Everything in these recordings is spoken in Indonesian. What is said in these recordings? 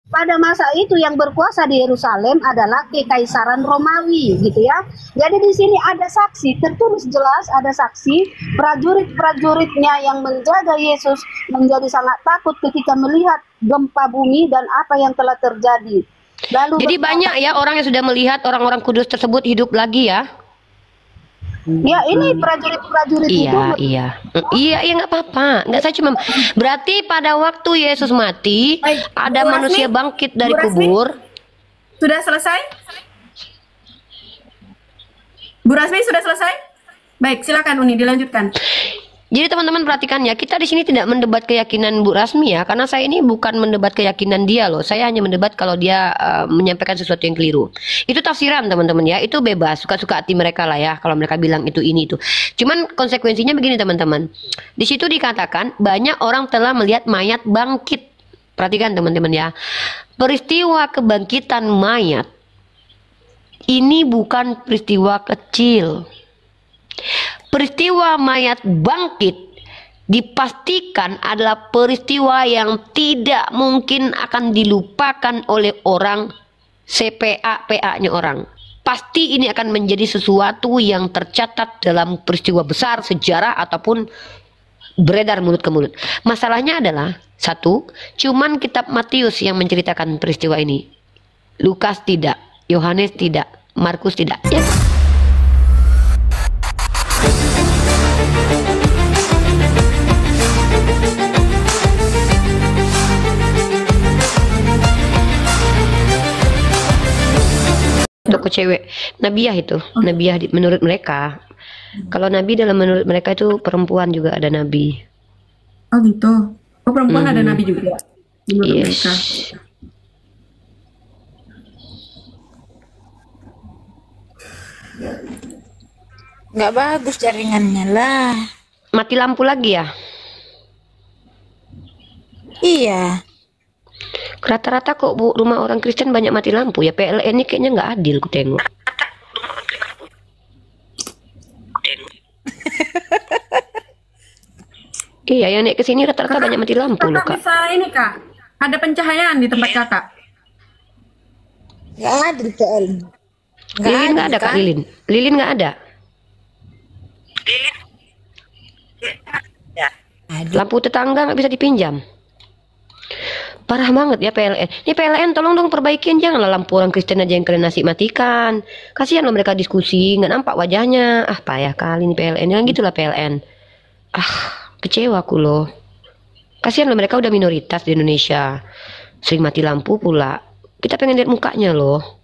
pada masa itu yang berkuasa di Yerusalem adalah Kekaisaran Romawi gitu ya. Jadi di sini ada saksi, tertulis jelas ada saksi prajurit-prajuritnya yang menjaga Yesus menjadi sangat takut ketika melihat gempa bumi dan apa yang telah terjadi. Lalu Jadi banyak ya orang yang sudah melihat orang-orang kudus tersebut hidup lagi ya. ya ini prajurit-prajurit itu Iya, nggak apa-apa. Nggak, saya cuma berarti pada waktu Yesus mati Baik, ada Bu manusia Rasmi, bangkit dari Bu Rasmi, kubur. sudah selesai? Bu Rasmi sudah selesai? Baik, silakan Uni dilanjutkan. Jadi teman-teman perhatikan ya, kita di sini tidak mendebat keyakinan Bu Rasmi ya, karena saya ini bukan mendebat keyakinan dia loh. Saya hanya mendebat kalau dia menyampaikan sesuatu yang keliru. Itu tafsiran teman-teman ya, itu bebas, suka-suka hati mereka lah ya. Kalau mereka bilang itu ini itu. Cuman konsekuensinya begini teman-teman. Di situ dikatakan banyak orang telah melihat mayat bangkit. Perhatikan teman-teman ya, peristiwa kebangkitan mayat ini bukan peristiwa kecil. Peristiwa mayat bangkit dipastikan adalah peristiwa yang tidak mungkin akan dilupakan oleh orang, CPA-PA-nya orang. Pasti ini akan menjadi sesuatu yang tercatat dalam peristiwa besar sejarah ataupun beredar mulut ke mulut. Masalahnya adalah satu, cuman kitab Matius yang menceritakan peristiwa ini. Lukas tidak, Yohanes tidak, Markus tidak. Ya. Toko cewek nabiah itu, nabiah menurut mereka. Kalau nabi dalam menurut mereka itu perempuan juga ada nabi. Oh gitu. Oh perempuan ada nabi juga menurut mereka. Nggak bagus jaringannya lah. Mati lampu lagi ya? Iya. Rata-rata kok Bu, rumah orang Kristen banyak mati lampu ya. PLN ini kayaknya nggak adil ku tengok. Iya, yang naik ke sini rata-rata banyak mati lampu loh, Kak. Bisa ini Kak, ada pencahayaan di tempat Kakak? Nggak adil PL. Lilin nggak ada, Kak, Lilin. Lilin nggak ada. Lampu tetangga nggak bisa dipinjam. Parah banget ya PLN. Ini PLN tolong dong perbaikin, janganlah lampu orang Kristen aja yang kalian nasi matikan. Kasihan loh mereka diskusi, nggak nampak wajahnya. Ah payah kali nih PLN, yang gitulah PLN. Ah kecewa aku loh. Kasihan loh mereka udah minoritas di Indonesia, sering mati lampu pula. Kita pengen lihat mukanya loh.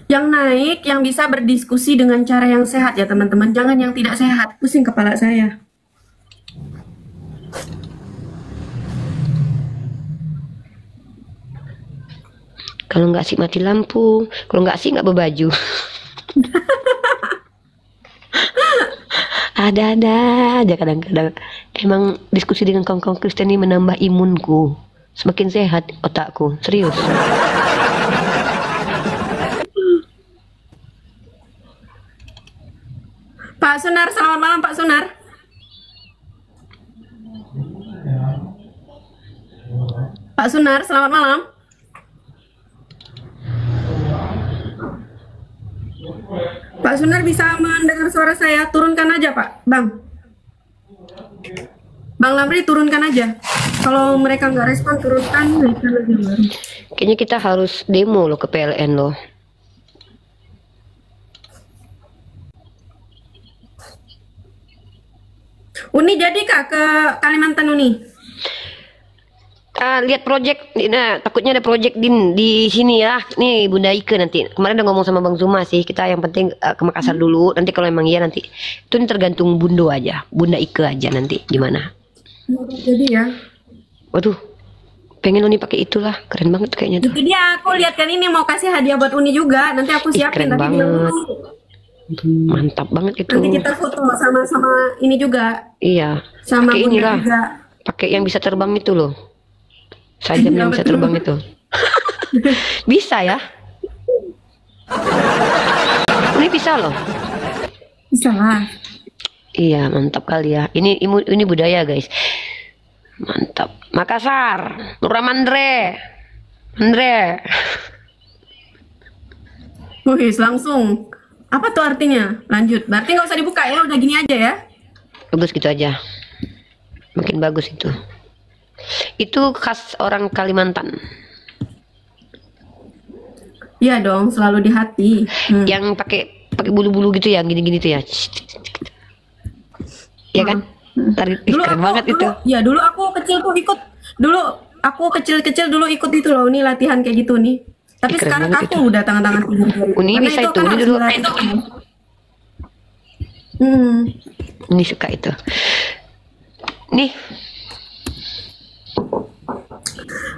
Yang naik, yang bisa berdiskusi dengan cara yang sehat ya teman-teman. Jangan yang tidak sehat, pusing kepala saya. Kalau nggak sih mati lampu, kalau nggak sih nggak berbaju. Ada-ada aja kadang-kadang. Emang diskusi dengan kaum-kaum Kristen ini menambah imunku. Semakin sehat otakku, serius. Pak Sunar, selamat malam Pak Sunar. Pak Sunar, selamat malam. Pak Sunar bisa mendengar suara saya? Turunkan aja Pak, Bang. Bang Lamri turunkan aja. Kalau mereka nggak respon, turunkan. Kayaknya kita harus demo loh ke PLN loh. Uni jadi Kak ke Kalimantan Uni? Lihat project, nah takutnya ada project di sini ya. Nih Bunda Ike nanti. Kemarin udah ngomong sama Bang Zuma sih, kita yang penting ke Makassar dulu. Nanti kalau emang iya nanti itu tergantung Bundo aja, Bunda Ike aja nanti gimana. Jadi ya. Waduh, pengen Uni pakai itulah, keren banget kayaknya tuh. Itu dia, aku lihat kan ini mau kasih hadiah buat Uni juga. Nanti aku siapin. Keren banget. Mantap banget itu. Nanti kita foto sama-sama ini juga. Iya. Sama pakai inilah. Juga. Pakai yang bisa terbang itu loh. Sajam yang bisa terbang itu. Bisa ya? Ini bisa loh. Bisa lah. Iya, mantap kali ya. Ini budaya, guys. Mantap. Makassar, Nuramandre. Andre. Wih, langsung. Apa tuh artinya? Lanjut. Berarti nggak usah dibuka ya, udah gini aja ya. Bagus gitu aja. Makin bagus itu. Itu khas orang Kalimantan. Iya dong, selalu di hati. Yang pakai bulu-bulu gitu ya, gini-gini tuh ya. Iya kan? Dulu Keren aku, banget itu. Ya dulu aku kecil tuh ikut. Dulu aku kecil-kecil dulu ikut itu loh, ini latihan kayak gitu nih. Tapi Keren sekarang banget aku itu. udah tangan-tangan tidur. Uni Karena bisa itu, kan Uni harus dulu. melatih. Ini suka itu. Nih,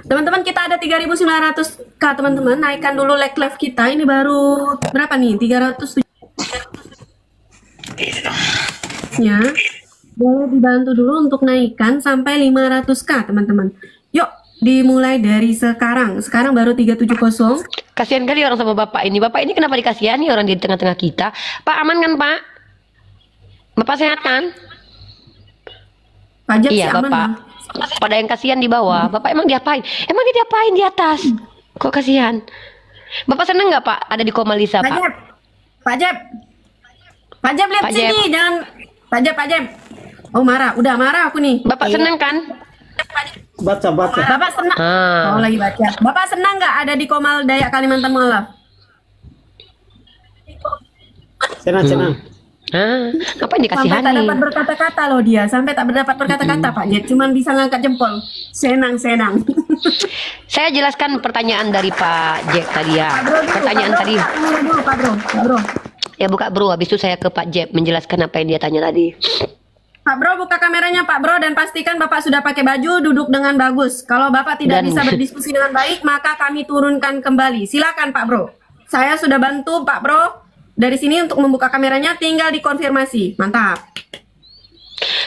Teman-teman, kita ada 3.900k teman-teman. Naikkan dulu live kita. Ini baru berapa nih? 300 ya. Boleh dibantu dulu untuk naikkan sampai 500k teman-teman. Yuk, dimulai dari sekarang. Sekarang baru 370. kasihan kali orang sama bapak ini. Bapak ini kenapa dikasihani orang di tengah-tengah kita? Pak, aman kan Pak? Bapak sehat kan? Pajak sih Iya aman bapak. lah. Pada yang kasihan di bawah. Bapak emang diapain? Emang dia diapain di atas? Kok kasihan? Bapak seneng nggak Pak ada di Komalisa Pak Pak? Jeb, Pak Jeb, Pak Jeb lihat Pak Jeb. sini, jangan Pak Jeb. Oh marah, udah marah aku nih. Bapak seneng kan? Baca. Bapak senang? Ah. Oh lagi baca. Bapak senang nggak ada di Komal Dayak Kalimantan Malang? Senang. Apa yang Sampai tak dikasihani? dapat berkata-kata loh dia, sampai tak dapat berkata-kata Pak Jeb, cuman bisa ngangkat jempol. Senang. Saya jelaskan pertanyaan dari Pak Jeb tadi ya. Pak Bro dulu, Pertanyaan Pak Bro, tadi. buka dulu, Pak Bro. Ya buka bro, habis itu saya ke Pak Jeb menjelaskan apa yang dia tanya tadi. Pak Bro, buka kameranya Pak Bro dan pastikan Bapak sudah pakai baju, duduk dengan bagus. Kalau Bapak tidak Dan- bisa berdiskusi dengan baik, maka kami turunkan kembali. Silakan Pak Bro. Saya sudah bantu Pak Bro dari sini untuk membuka kameranya, tinggal dikonfirmasi. Mantap.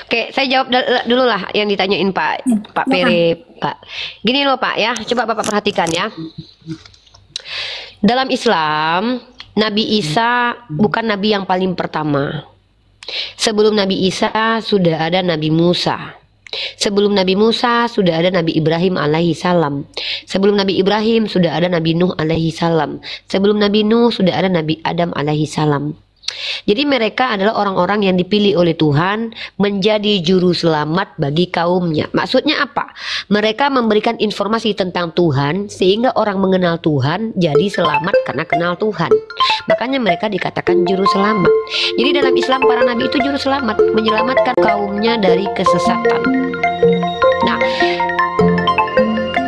Oke, saya jawab dulu lah yang ditanyain Pak Pere, Pak. Gini loh Pak ya, coba Bapak perhatikan ya. Dalam Islam, Nabi Isa bukan nabi yang paling pertama. Sebelum Nabi Isa sudah ada Nabi Musa. Sebelum Nabi Musa sudah ada Nabi Ibrahim alaihi salam. Sebelum Nabi Ibrahim sudah ada Nabi Nuh alaihi salam. Sebelum Nabi Nuh sudah ada Nabi Adam alaihi salam. Jadi mereka adalah orang-orang yang dipilih oleh Tuhan menjadi juru selamat bagi kaumnya. Maksudnya apa? Mereka memberikan informasi tentang Tuhan sehingga orang mengenal Tuhan jadi selamat karena kenal Tuhan. Makanya mereka dikatakan juru selamat. Jadi dalam Islam para nabi itu juru selamat, menyelamatkan kaumnya dari kesesatan. Nah,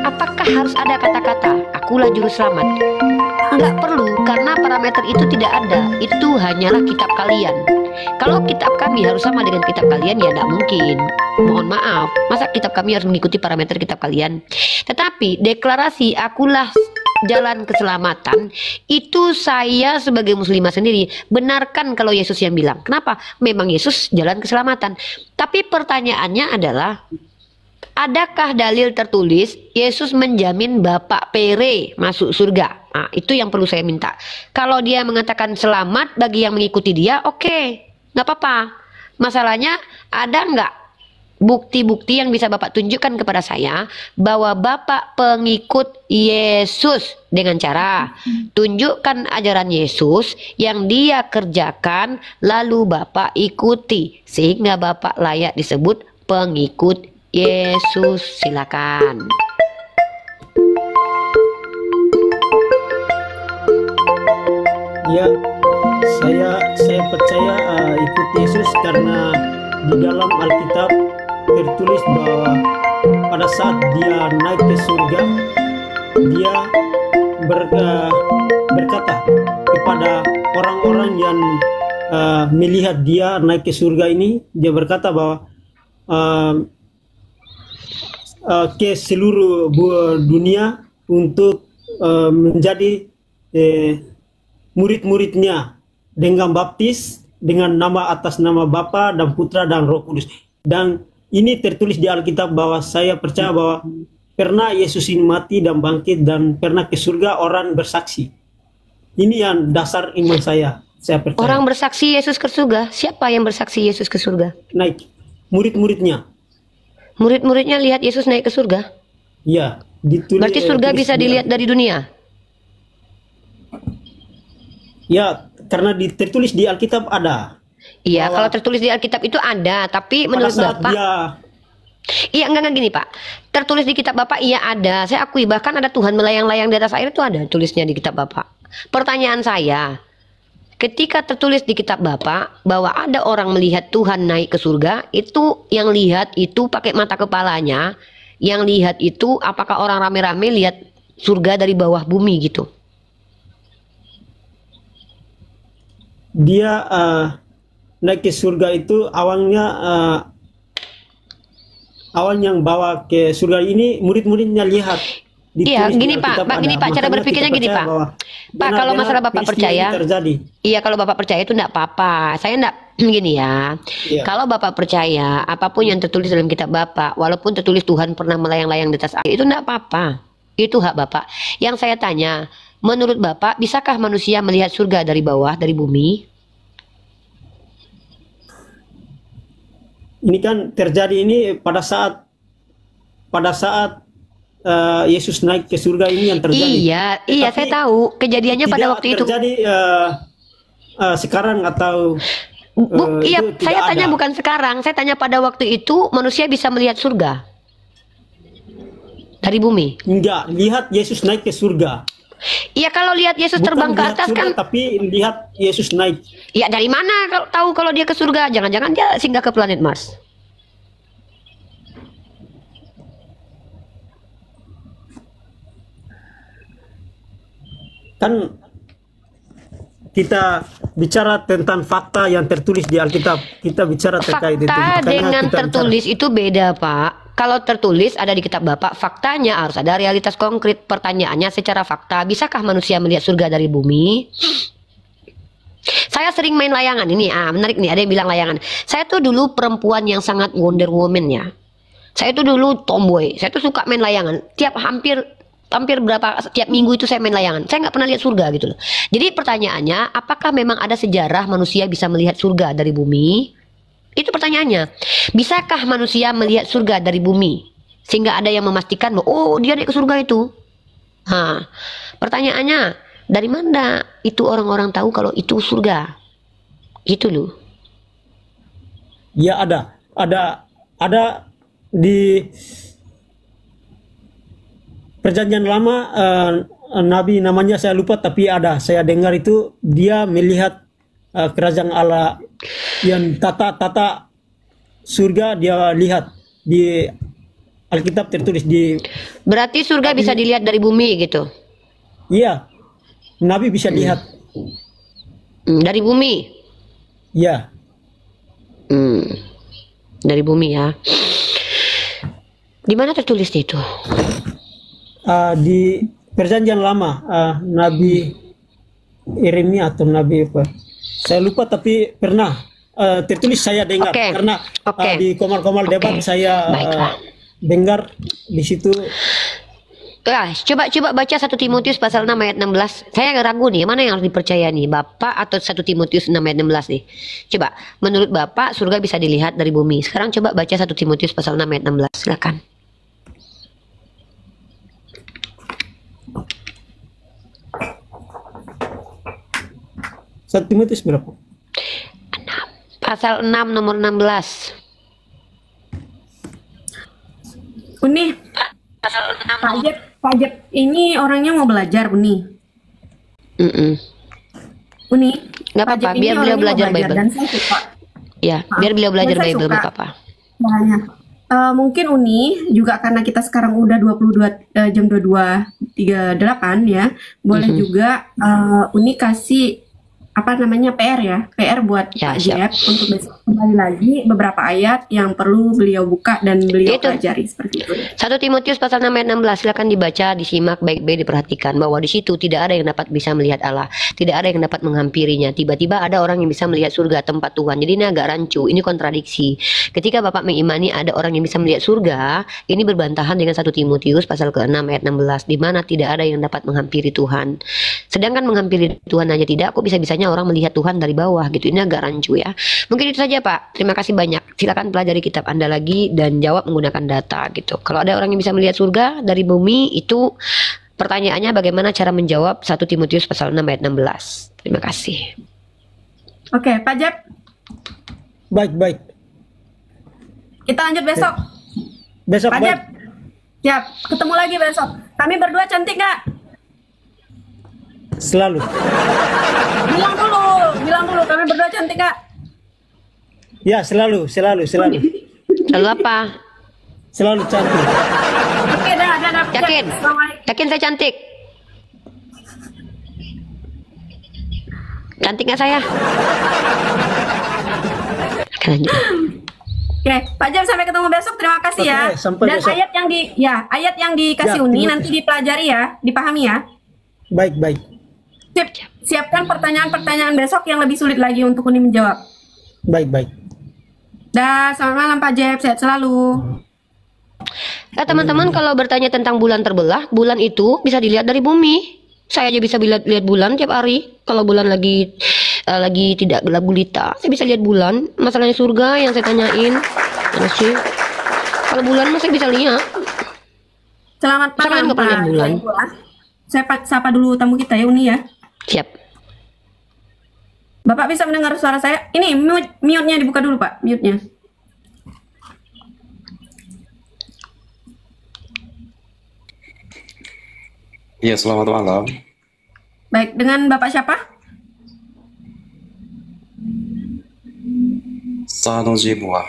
apakah harus ada kata-kata akulah juru selamat? Enggak perlu, karena parameter itu tidak ada. Itu hanyalah kitab kalian. Kalau kitab kami harus sama dengan kitab kalian, ya tidak mungkin. Mohon maaf, masa kitab kami harus mengikuti parameter kitab kalian? Tetapi deklarasi akulah jalan keselamatan, itu saya sebagai muslimah sendiri benarkan kalau Yesus yang bilang. Kenapa? Memang Yesus jalan keselamatan. Tapi pertanyaannya adalah, adakah dalil tertulis Yesus menjamin Bapak Pere masuk surga? Nah, itu yang perlu saya minta. Kalau dia mengatakan selamat bagi yang mengikuti dia, oke, nggak apa-apa. Masalahnya ada nggak bukti-bukti yang bisa Bapak tunjukkan kepada saya bahwa Bapak pengikut Yesus dengan cara tunjukkan ajaran Yesus yang dia kerjakan lalu Bapak ikuti sehingga Bapak layak disebut pengikut Yesus. Silakan. Ya, saya percaya ikut Yesus karena di dalam Alkitab tertulis bahwa pada saat dia naik ke surga, dia berkata kepada orang-orang yang melihat dia naik ke surga ini, dia berkata bahwa ke seluruh dunia untuk menjadi murid-muridnya dengan baptis dengan nama atas nama Bapa dan Putra dan Roh Kudus. Dan ini tertulis di Alkitab bahwa saya percaya bahwa pernah Yesus ini mati dan bangkit dan pernah ke surga orang bersaksi. Ini yang dasar iman saya percaya. Orang bersaksi Yesus ke surga. Siapa yang bersaksi Yesus ke surga? Naik murid-muridnya. Murid-muridnya lihat Yesus naik ke surga. Ya, ditulis. Berarti surga tulis bisa dia. dilihat dari dunia. Ya, karena tertulis di Alkitab ada. Iya, Bahwa kalau tertulis di Alkitab itu ada, tapi pada menurut saat Bapak, dia iya enggak gini Pak. Tertulis di kitab Bapak iya ada. Saya akui bahkan ada Tuhan melayang-layang di atas air itu ada tulisnya di kitab Bapak. Pertanyaan saya, ketika tertulis di kitab Bapak bahwa ada orang melihat Tuhan naik ke surga, itu yang lihat itu pakai mata kepalanya, yang lihat itu apakah orang rame-rame lihat surga dari bawah bumi gitu? dia naik ke surga itu awalnya awal yang bawa ke surga ini murid-muridnya lihat. Iya, Ditulis di gini Pak, Alkitab Pak, gini ada. Pak, cara Makanya berpikirnya kita gini percaya Pak. bahwa Pak, kalau benar-benar masalah Bapak peristiwa percaya, ini terjadi. iya kalau Bapak percaya itu enggak apa-apa. Saya enggak gini ya. Iya. Kalau Bapak percaya apapun yang tertulis dalam kitab Bapak, walaupun tertulis Tuhan pernah melayang-layang di atas air, itu enggak apa-apa. Itu hak Bapak. Yang saya tanya, menurut Bapak, bisakah manusia melihat surga dari bawah, dari bumi? Ini kan terjadi ini pada saat Yesus naik ke surga ini yang terjadi. Iya, iya Tapi saya tahu. Kejadiannya pada tidak waktu itu. terjadi sekarang atau Iya, itu saya tidak tanya ada. bukan sekarang. Saya tanya pada waktu itu manusia bisa melihat surga dari bumi. Enggak, lihat Yesus naik ke surga. Iya, kalau lihat Yesus Bukan terbang ke lihat atas surga, kan. tapi lihat Yesus naik. Ya dari mana kalau tahu kalau dia ke surga? Jangan-jangan dia singgah ke planet Mars. Kan kita bicara tentang fakta yang tertulis di Alkitab. Kita bicara terkait itu. Fakta Makanya dengan kita tertulis itu beda, Pak. Kalau tertulis ada di kitab Bapak, faktanya harus ada realitas konkret. Pertanyaannya secara fakta, bisakah manusia melihat surga dari bumi? Saya sering main layangan ini, menarik nih, ada yang bilang layangan. Saya tuh dulu perempuan yang sangat Wonder Woman ya. Saya tuh dulu tomboy, saya tuh suka main layangan. Hampir berapa tiap minggu itu saya main layangan. Saya nggak pernah lihat surga gitu loh. Jadi pertanyaannya, apakah memang ada sejarah manusia bisa melihat surga dari bumi? Itu pertanyaannya. Bisakah manusia melihat surga dari bumi? Sehingga ada yang memastikan bahwa oh dia naik ke surga itu. Nah, pertanyaannya, dari mana itu orang-orang tahu kalau itu surga? Itu loh. Ya ada di Perjanjian Lama Nabi namanya saya lupa tapi ada saya dengar itu dia melihat kerajaan Allah yang tata surga dia lihat di Alkitab tertulis di Berarti surga bisa dilihat dari bumi gitu. iya Nabi bisa lihat Dari bumi. ya Dari bumi ya. Di mana tertulis itu? di Perjanjian Lama Nabi Yeremia atau Nabi apa saya lupa tapi pernah tertulis saya dengar Oke. karena Oke. di komal-komal debat Oke. saya Baiklah. dengar di situ. Coba baca 1 Timotius pasal 6 ayat 16. Saya ragu nih, mana yang harus dipercaya nih, Bapak atau 1 Timotius 6 ayat 16 nih. Coba, menurut Bapak surga bisa dilihat dari bumi. Sekarang coba baca 1 Timotius pasal 6 ayat 16. Silakan. Satu Timotius berapa? Pasal 6 nomor 16. Uni, Pak Jep, ini orangnya mau belajar, Uni. Uni, Nggak Pak apa-apa, Jep ini biar beliau orangnya mau belajar Bible. dan saya suka. Ya, biar beliau belajar Dan saya Bible, suka. nggak apa-apa. Makanya. Mungkin Uni juga karena kita sekarang udah 22 jam 22.38 ya, boleh juga Uni kasih apa namanya PR buat Ya, Pak siap. Jep untuk besok kembali lagi beberapa ayat yang perlu beliau buka dan beliau Itu. pelajari seperti itu. 1 Timotius pasal 6 ayat 16, silakan dibaca, disimak baik-baik, diperhatikan bahwa di situ tidak ada yang dapat bisa melihat Allah, tidak ada yang dapat menghampirinya. Tiba-tiba ada orang yang bisa melihat surga tempat Tuhan. Jadi ini agak rancu, ini kontradiksi. Ketika Bapak mengimani ada orang yang bisa melihat surga, ini berbantahan dengan 1 Timotius pasal ke-6 ayat 16, di mana tidak ada yang dapat menghampiri Tuhan. Sedangkan menghampiri Tuhan aja tidak, kok bisa-bisanya biasanya orang melihat Tuhan dari bawah gitu. Ini agak rancu ya. Mungkin itu saja Pak. Terima kasih banyak. Silakan pelajari kitab Anda lagi dan jawab menggunakan data gitu. Kalau ada orang yang bisa melihat surga dari bumi, itu pertanyaannya bagaimana cara menjawab 1 Timotius pasal 6 ayat 16. Terima kasih. Oke, Pak Jeb, Baik. kita lanjut besok. Besok Pak baik. Jeb, siap. Ketemu lagi besok. Kami berdua cantik nggak? Selalu. Bilang dulu. Kami berdua cantik nggak? Ya, selalu. Lalu apa? Selalu cantik. Oke, dah. Yakin? Assalamualaikum. Yakin saya cantik? Cantik nggak saya? Oke, lanjut. Oke, Pak Jeb, sampai ketemu besok. Terima kasih ya. Oke, sampai Dan besok. ayat yang dikasih Ya, Uni terima nanti dipelajari ya, dipahami ya. Baik. Siapkan pertanyaan-pertanyaan besok yang lebih sulit lagi untuk Uni menjawab. Baik. Dah, selamat malam Pak Jeb, sehat selalu. Nah, teman-teman kalau bertanya tentang bulan terbelah, bulan itu bisa dilihat dari bumi. Saya aja bisa lihat bulan tiap hari. Kalau bulan lagi tidak gelap gulita, saya bisa lihat bulan. Masalahnya surga yang saya tanyain, mana sih? Kalau bulan mah saya bisa lihat. Selamat Saya malam nggak pernah lihat bulan. Saya sapa dulu tamu kita ya Uni ya. Siap. Bapak bisa mendengar suara saya? Ini mute-nya dibuka dulu Pak, mute-nya. Iya, selamat malam. Baik, dengan Bapak siapa? Sano Zebua.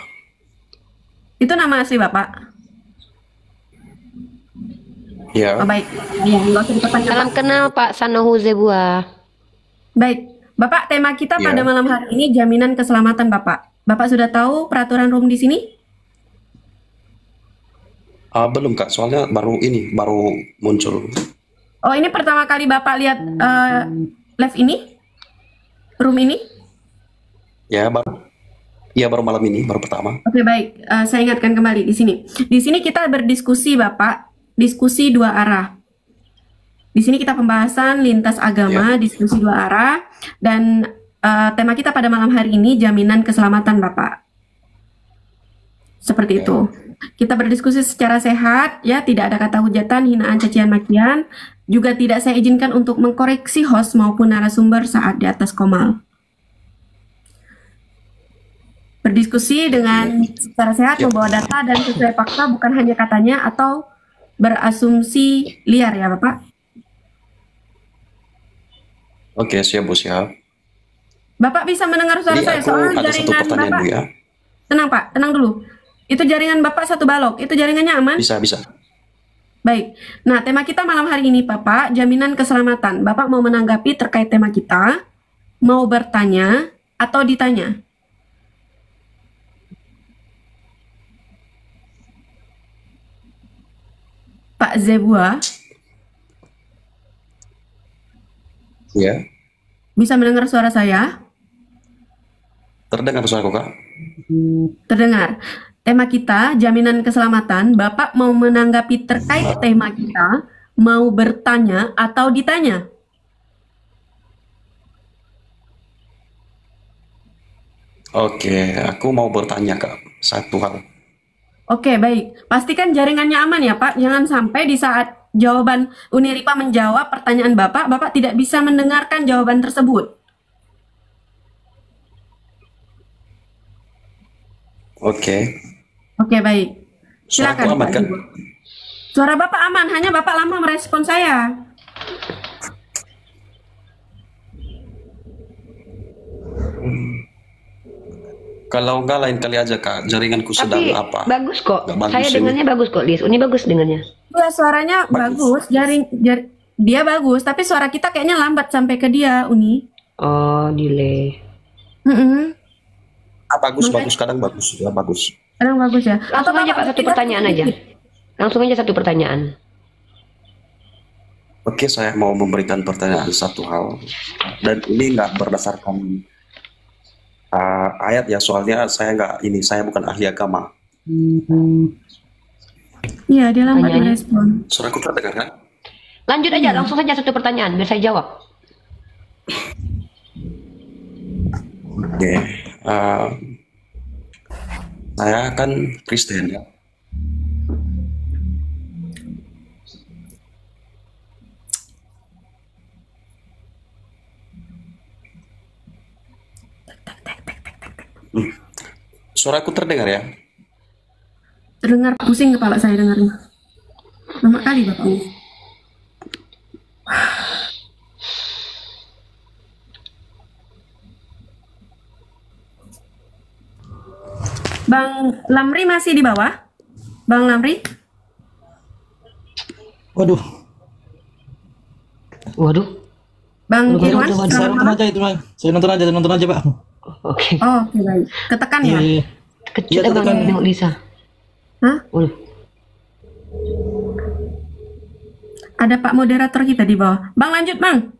Itu nama asli Bapak? Ya, Oh, baik. Iya, nggak usah diperpanjang, Pak. Salam kenal Pak Sanohu Zebua. Baik, Bapak, tema kita Iya. pada malam hari ini jaminan keselamatan Bapak. Bapak sudah tahu peraturan room di sini? belum Kak, soalnya baru muncul. Oh, ini pertama kali Bapak lihat live ini? Room ini? Ya, baru malam ini, baru pertama. Oke, baik. Saya ingatkan kembali di sini. Di sini kita berdiskusi, Bapak. Diskusi dua arah. Di sini kita pembahasan lintas agama, diskusi dua arah, dan tema kita pada malam hari ini jaminan keselamatan, Bapak. Seperti itu. Kita berdiskusi secara sehat, ya, tidak ada kata hujatan, hinaan, cacian, makian. Juga tidak saya izinkan untuk mengkoreksi host maupun narasumber saat di atas komal. Berdiskusi dengan secara sehat, membawa data dan sesuai fakta, bukan hanya katanya atau berasumsi liar ya Bapak. Oke, siap Bu, siap. Bapak bisa mendengar suara Ini saya aku soalnya ada satu jaringan pertanyaan Bapak. Bu ya. Tenang Pak, tenang dulu. Itu jaringan Bapak satu balok, itu jaringannya aman? Bisa. Baik. Nah, tema kita malam hari ini Bapak, jaminan keselamatan. Bapak mau menanggapi terkait tema kita, mau bertanya atau ditanya? Pak Zebua, Ya, bisa mendengar suara saya? terdengar suaraku Kak? Terdengar. Tema kita, jaminan keselamatan. Bapak mau menanggapi terkait tema kita, mau bertanya atau ditanya? Oke, aku mau bertanya Kak, satu hal. Oke, baik. Pastikan jaringannya aman ya, Pak. Jangan sampai di saat jawaban Uniripa menjawab pertanyaan Bapak, Bapak tidak bisa mendengarkan jawaban tersebut. Oke. Oke, baik. Suaraku Silakan, aman Pak kan? Zebua. Suara Bapak aman, hanya Bapak lama merespon saya. Kalau enggak lain kali aja Kak, jaringanku sedang Tapi apa? bagus kok. Nggak bagus Saya ini. dengarnya bagus kok, Lis. Uni bagus dengarnya. Ya, suaranya bagus, dia bagus, tapi suara kita kayaknya lambat sampai ke dia, Uni. Oh, delay. Mm-mm. Bagus, kadang bagus, ya bagus. Kadang bagus ya. Langsung aja Pak, satu pertanyaan aja. Langsung aja satu pertanyaan. Oke, saya mau memberikan pertanyaan satu hal. Dan ini nggak berdasarkan ayat ya, soalnya saya bukan ahli agama. Iya, dia lambat Tanyanya. direspon. Suaraku terdengar kan? Lanjut aja, langsung saja satu pertanyaan biar saya jawab. Oke. Eh, saya kan Kristen ya. Suaraku terdengar ya? Terdengar pusing kepala saya dengarnya. Lama kali Bapak Uni. Bang Lamri masih di bawah? Bang Lamri? Waduh, Waduh. Bang Irwan? Waduh, Saya selamat nonton malam. aja itu, Bang. Saya nonton aja, Pak. Oke. Oh, oke baik. Ketekan ya? Iya. Kecil Iya, Bang tekan. nengok Lisa. Hah? Waduh. Ada Pak moderator kita di bawah. Bang lanjut Bang.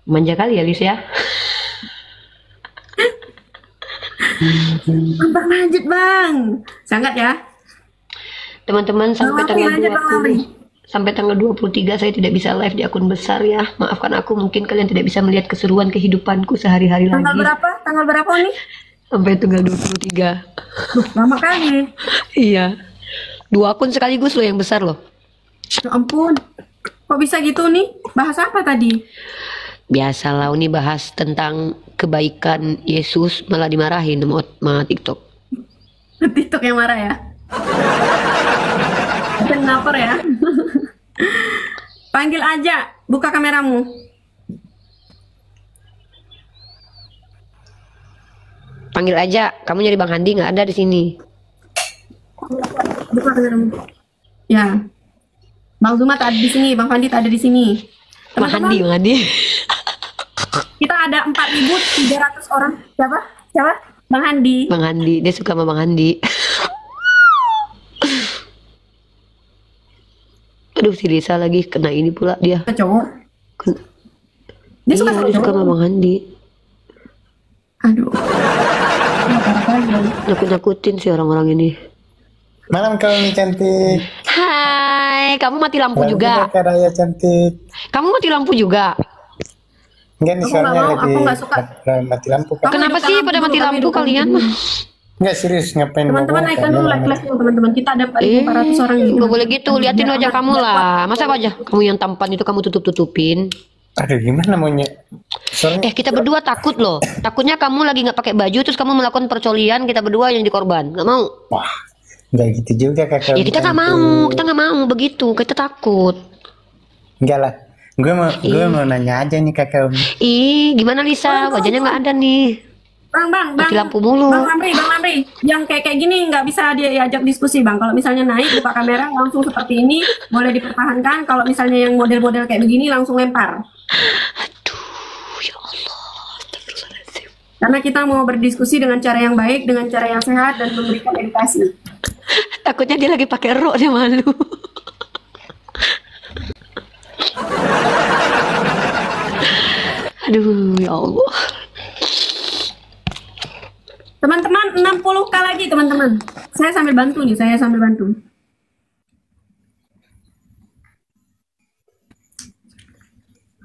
Manja kali ya Lisa ya. Bang lanjut Bang. Sangat ya. Teman-teman sampai Bang Lamri, tanggal lanjut, Bang Lamri. 20 sampai tanggal 23 saya tidak bisa live di akun besar ya. Maafkan aku, mungkin kalian tidak bisa melihat keseruan kehidupanku sehari-hari Tanggal lagi. berapa? Tanggal berapa nih? Sampai tanggal 23. Lama kali. Iya. 2 akun sekaligus loh yang besar loh. Ya ampun. Kok bisa gitu nih? Bahas apa tadi? Biasalah ini bahas tentang kebaikan Yesus malah dimarahin sama TikTok. TikTok yang marah ya? Kenapa ya? Panggil aja. Buka kameramu. Panggil aja, kamu nyari Bang Handi nggak ada di sini. Buka kameramu. Ya. Bang Zuma tak ada di sini. Bang Fandi tak ada di sini. Bang Handi, Bang Handi. Kita ada 4.300 orang. Siapa? Siapa? Bang Handi. Bang Handi, dia suka sama Bang Handi. Aduh, si Lisa lagi kena ini pula dia. Cowok. Ken- Dia suka Iya, sama dia suka cowok. sama Bang Handi. Aduh. Nakut-nakutin sih orang-orang ini. Malam kau nih cantik. Hai, kamu mati lampu Malam juga. Kak Raya cantik. Kamu mati lampu juga. Enggak nih Aku nggak soalnya mau, lagi aku nggak suka. mati lampu kan. Kamu Kenapa hidupkan sih lampu pada dulu, mati kami lampu hidupkan kalian? dulu. Enggak serius ngapain Teman-teman mau naikkan kan, dulu ya, like-like dulu teman-teman. Kita ada 4.400 orang gitu. Gak boleh gitu, liatin wajah kamu lah. Masa wajah kamu yang tampan itu kamu tutup-tutupin? Aduh gimana maunya? Soalnya Kita berdua takut loh. Takutnya kamu lagi nggak pakai baju terus kamu melakukan percolian, kita berdua yang dikorban. Nggak mau. wah enggak gitu juga kakak. Ya kita nggak mau, kita nggak mau begitu. Kita takut. Enggak lah. Gue mau nanya aja nih kakak. Ih, gimana Lisa? Wajahnya nggak ada nih. Bang, Mati lampu mulu. Bang Lamri, yang kayak gini nggak bisa diajak diskusi bang. Kalau misalnya naik buka kamera langsung seperti ini boleh dipertahankan. Kalau misalnya yang model-model kayak begini langsung lempar. Aduh, ya Allah. Astagfirullahaladzim. Karena kita mau berdiskusi dengan cara yang baik, dengan cara yang sehat dan memberikan edukasi. Takutnya dia lagi pakai rok, dia malu. Aduh, ya Allah. Teman-teman 60k lagi teman-teman. Saya sambil bantu nih, saya sambil bantu.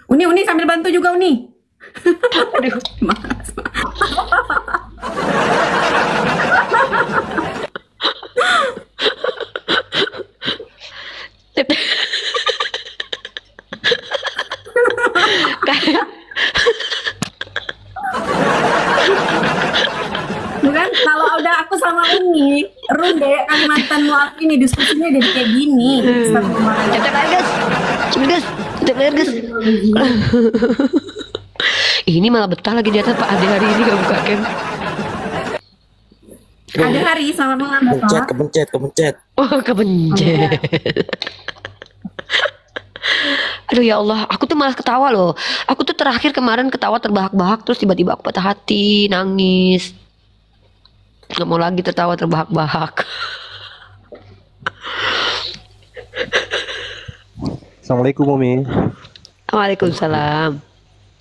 Uni sambil bantu juga Uni. Aduh, malas. Bukan, kalau udah aku sama Uni, Runde, Kalimantan Muaf ini diskusinya jadi kayak gini. Astagfirullahaladzim. Cepet air gas. Cepet gas. Cepet air gas. Ini malah betah lagi di atas Pak Ade hari ini gak buka cam. Ada hari selamat malam Bapak. Kepencet. Oh, kepencet. Aduh ya Allah, aku tuh malah ketawa loh. Aku tuh terakhir kemarin ketawa terbahak-bahak, terus tiba-tiba aku patah hati, nangis. Gak mau lagi tertawa terbahak-bahak. Assalamualaikum Umi. Waalaikumsalam.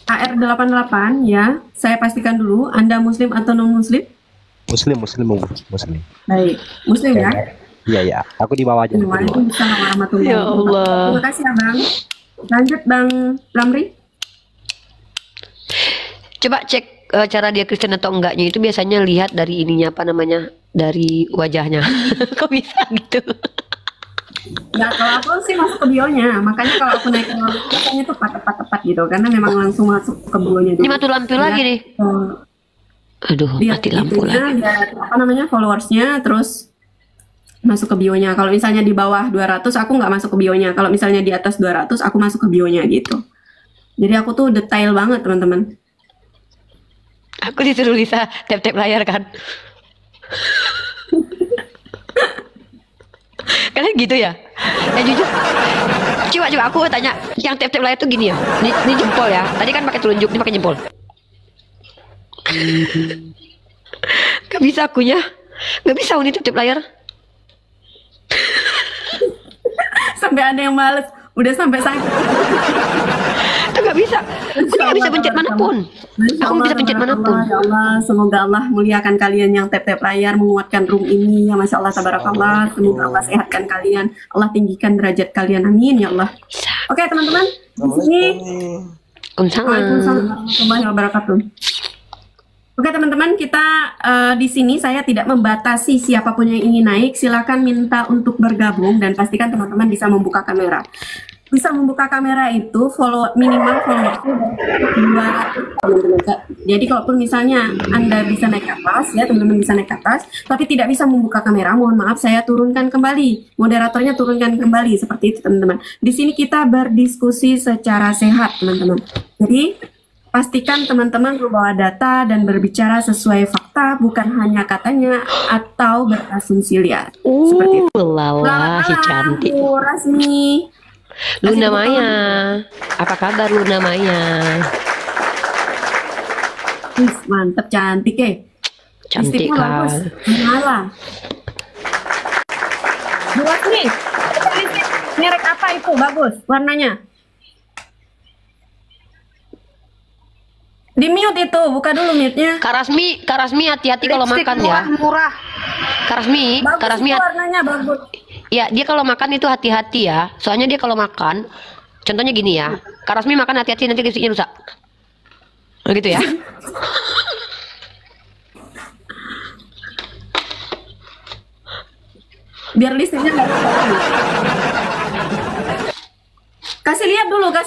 AR88 ya, saya pastikan dulu Anda muslim atau non muslim? Muslim. Baik, muslim ya. Iya ya. Aku di bawah aja. Waalaikumsalam warahmatullahi Ya Allah. Terima kasih Abang. Lanjut Bang Lamri. Coba cek cara dia Kristen atau enggaknya itu biasanya lihat dari ininya apa namanya, dari wajahnya. Kok bisa gitu? Ya kalau aku sih masuk ke bionya, makanya kalau aku naik ke biasanya tuh tepat gitu, karena memang langsung masuk ke bionya Ini dulu. mati lampu lagi nih. Aduh, Lihat mati lampu itunya, lagi. lihat apa namanya followersnya, terus masuk ke bionya. Kalau misalnya di bawah 200 aku nggak masuk ke bionya. Kalau misalnya di atas 200 aku masuk ke bionya gitu. Jadi aku tuh detail banget teman-teman. Aku disuruh Lisa tap-tap layar kan. Kalian gitu ya? Ya jujur. Coba aku tanya, yang tap-tap layar tuh gini ya? Ini jempol ya. Tadi kan pakai telunjuk, ini pakai jempol. Gak bisa akunya. Gak bisa Uni tap-tap layar. Sampai ada yang males, udah sampai sakit. Itu gak bisa. Aku gak bisa pencet manapun. Aku bisa pencet manapun. Ya Allah, semoga Allah muliakan kalian yang tap-tap layar, menguatkan room ini. Ya Masya Allah, tabarakallah. Semoga Allah sehatkan kalian. Allah tinggikan derajat kalian. Amin ya Allah. Oke teman-teman, di sini. Waalaikumsalam warahmatullahi wabarakatuh. Oke teman-teman, kita di sini saya tidak membatasi siapapun yang ingin naik. Silakan minta untuk bergabung dan pastikan teman-teman bisa membuka kamera. Bisa membuka kamera itu minimal followersnya 200 teman-teman. Jadi kalaupun misalnya Anda bisa naik ke atas ya, teman-teman bisa naik ke atas, tapi tidak bisa membuka kamera, mohon maaf saya turunkan kembali. Moderatornya turunkan kembali seperti itu teman-teman. Di sini kita berdiskusi secara sehat teman-teman. Jadi pastikan teman-teman membawa data dan berbicara sesuai fakta, bukan hanya katanya atau berasumsi liar. Seperti itu. Lala, si cantik. Bu Rasmi. Luna Maya. Apa kabar Luna Maya? Mantep, cantik Cantik Lipstiknya bagus. kan. Malah. Bu Rasmi, lipstik merek apa itu? Bagus warnanya. Di mute itu, buka dulu mute-nya. Kak Rasmi hati-hati kalau Lipstick makan ya. murah. Kak Rasmi Bagus warnanya bagus. ya dia kalau makan itu hati-hati ya. Soalnya dia kalau makan, contohnya gini ya. Kak Rasmi makan hati-hati nanti lipstiknya rusak. Oh, gitu ya. Biar listnya nggak rusak. Kasih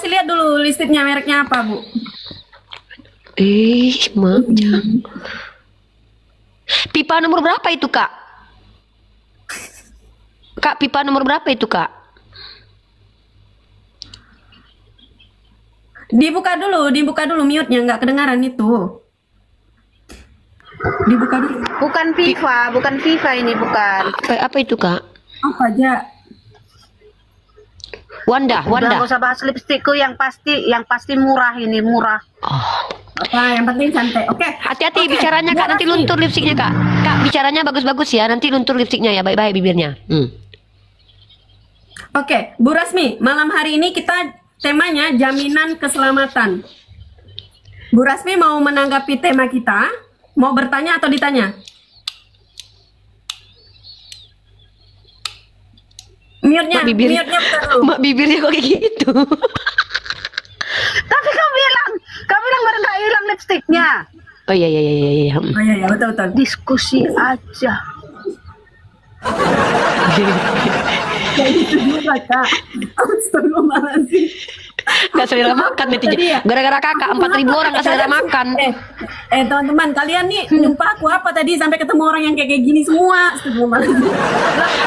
lihat dulu listnya mereknya apa, Bu? Manja. Pipa nomor berapa itu, Kak? Kak, pipa nomor berapa itu, Kak? Dibuka dulu mute-nya, nggak kedengaran itu. Dibuka dulu. Bukan FIFA ini bukan. Apa itu, Kak? Apa aja? Wanda. Udah nggak usah bahas lipstikku, yang pasti murah ini, murah. Apa yang penting santai. Oke. Hati-hati bicaranya, Kak, nanti luntur lipstiknya, Kak. Kak, bicaranya bagus-bagus ya, nanti luntur lipstiknya ya, baik-baik bibirnya. Oke, Bu Rasmi, malam hari ini kita temanya jaminan keselamatan. Bu Rasmi mau menanggapi tema kita? Mau bertanya atau ditanya? Mute-nya buka dulu. Mak bibirnya kok kayak gitu. Tapi kau bilang baru nggak hilang lipstiknya. Oh iya. Oh iya, betul. Diskusi aja. Kayak gitu juga, Kak. Astagfirullahaladzim. Gak selera makan netizen. Gara-gara kakak 4.000 orang gak selera makan. Teman-teman, kalian nih nyumpah aku apa tadi sampai ketemu orang yang kayak gini semua. Astagfirullahaladzim.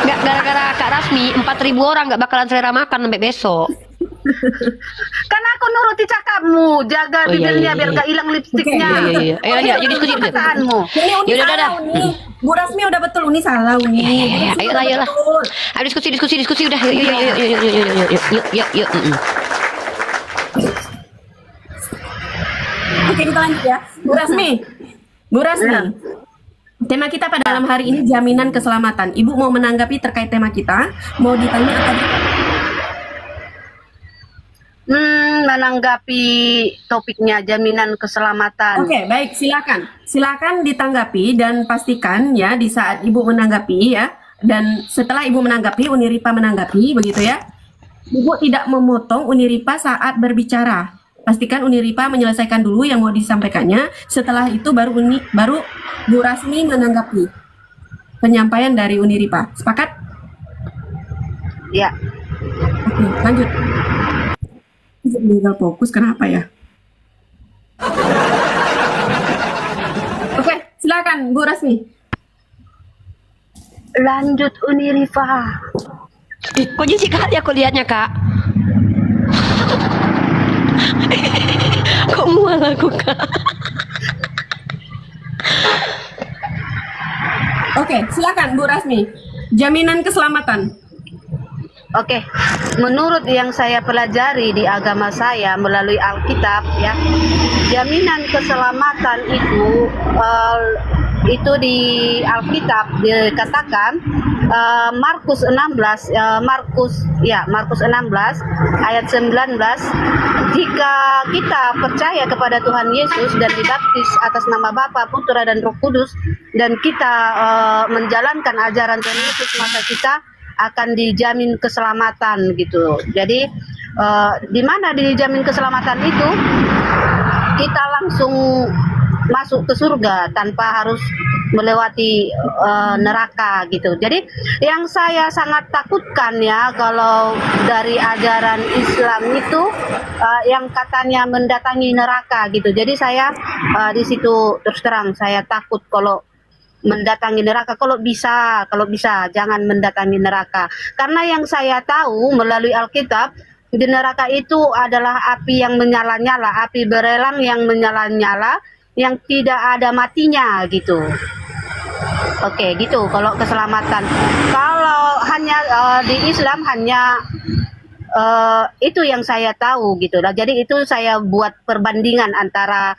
Gak, gara-gara Kak Rasmi 4.000 orang gak bakalan selera makan sampai besok. Kan aku nuruti cakapmu, jaga bibirnya biar gak hilang lipstiknya. Iya, jadi diskusi dulu. Ini Uni salah, Uni. Bu Rasmi udah betul, Uni salah, Uni. Ayolah. Ayo diskusi udah. Yuk. Oke, kita lanjut ya. Bu Rasmi. Tema kita pada malam hari ini jaminan keselamatan. Ibu mau menanggapi terkait tema kita? Mau ditanya atau Menanggapi topiknya jaminan keselamatan. Oke, baik, silakan ditanggapi dan pastikan ya di saat Ibu menanggapi ya, dan setelah Ibu menanggapi, Uniripa menanggapi begitu ya. Ibu tidak memotong Uniripa saat berbicara. pastikan Uniripa menyelesaikan dulu yang mau disampaikannya. Setelah itu baru Bu Rasmi menanggapi penyampaian dari Uniripa. Sepakat? Ya. Oke, lanjut. Tinggal fokus, kenapa ya? Oke, silakan Bu Rasmi. Lanjut Unirifa. Kok jijik kali aku lihatnya, Kak? Kok mual aku, Kak? Oke, silakan Bu Rasmi. Jaminan keselamatan. Oke, menurut yang saya pelajari di agama saya melalui Alkitab ya, jaminan keselamatan itu di Alkitab dikatakan Markus 16 Markus 16 ayat 19, jika kita percaya kepada Tuhan Yesus dan dibaptis atas nama Bapa, Putra dan Roh Kudus, dan kita menjalankan ajaran Tuhan Yesus, maka kita akan dijamin keselamatan gitu. Jadi di mana dijamin keselamatan itu? Kita langsung masuk ke surga tanpa harus melewati neraka gitu. Jadi yang saya sangat takutkan ya, kalau dari ajaran Islam itu yang katanya mendatangi neraka gitu. Jadi saya di situ terus terang saya takut kalau mendatangi neraka. Kalau bisa jangan mendatangi neraka, karena yang saya tahu melalui Alkitab, di neraka itu adalah api yang menyala-nyala, api berelang yang menyala-nyala, yang tidak ada matinya gitu. Oke, gitu kalau keselamatan. Kalau hanya di Islam hanya itu yang saya tahu gitu lah. Jadi itu saya buat perbandingan antara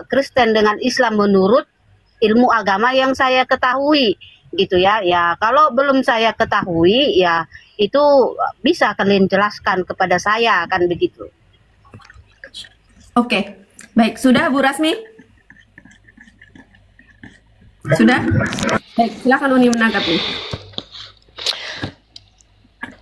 Kristen dengan Islam menurut ilmu agama yang saya ketahui gitu ya. Ya kalau belum saya ketahui ya itu bisa kalian jelaskan kepada saya, kan begitu. Oke, baik, sudah Bu Rasmi? Sudah? Baik, silakan Uni menanggapi.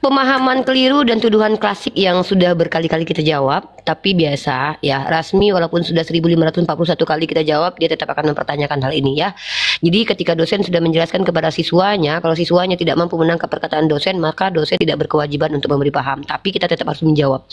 Pemahaman keliru dan tuduhan klasik yang sudah berkali-kali kita jawab, tapi biasa ya, Rasmi walaupun sudah 1541 kali kita jawab, dia tetap akan mempertanyakan hal ini ya. Jadi ketika dosen sudah menjelaskan kepada siswanya, kalau siswanya tidak mampu menangkap perkataan dosen, maka dosen tidak berkewajiban untuk memberi paham, tapi kita tetap harus menjawab.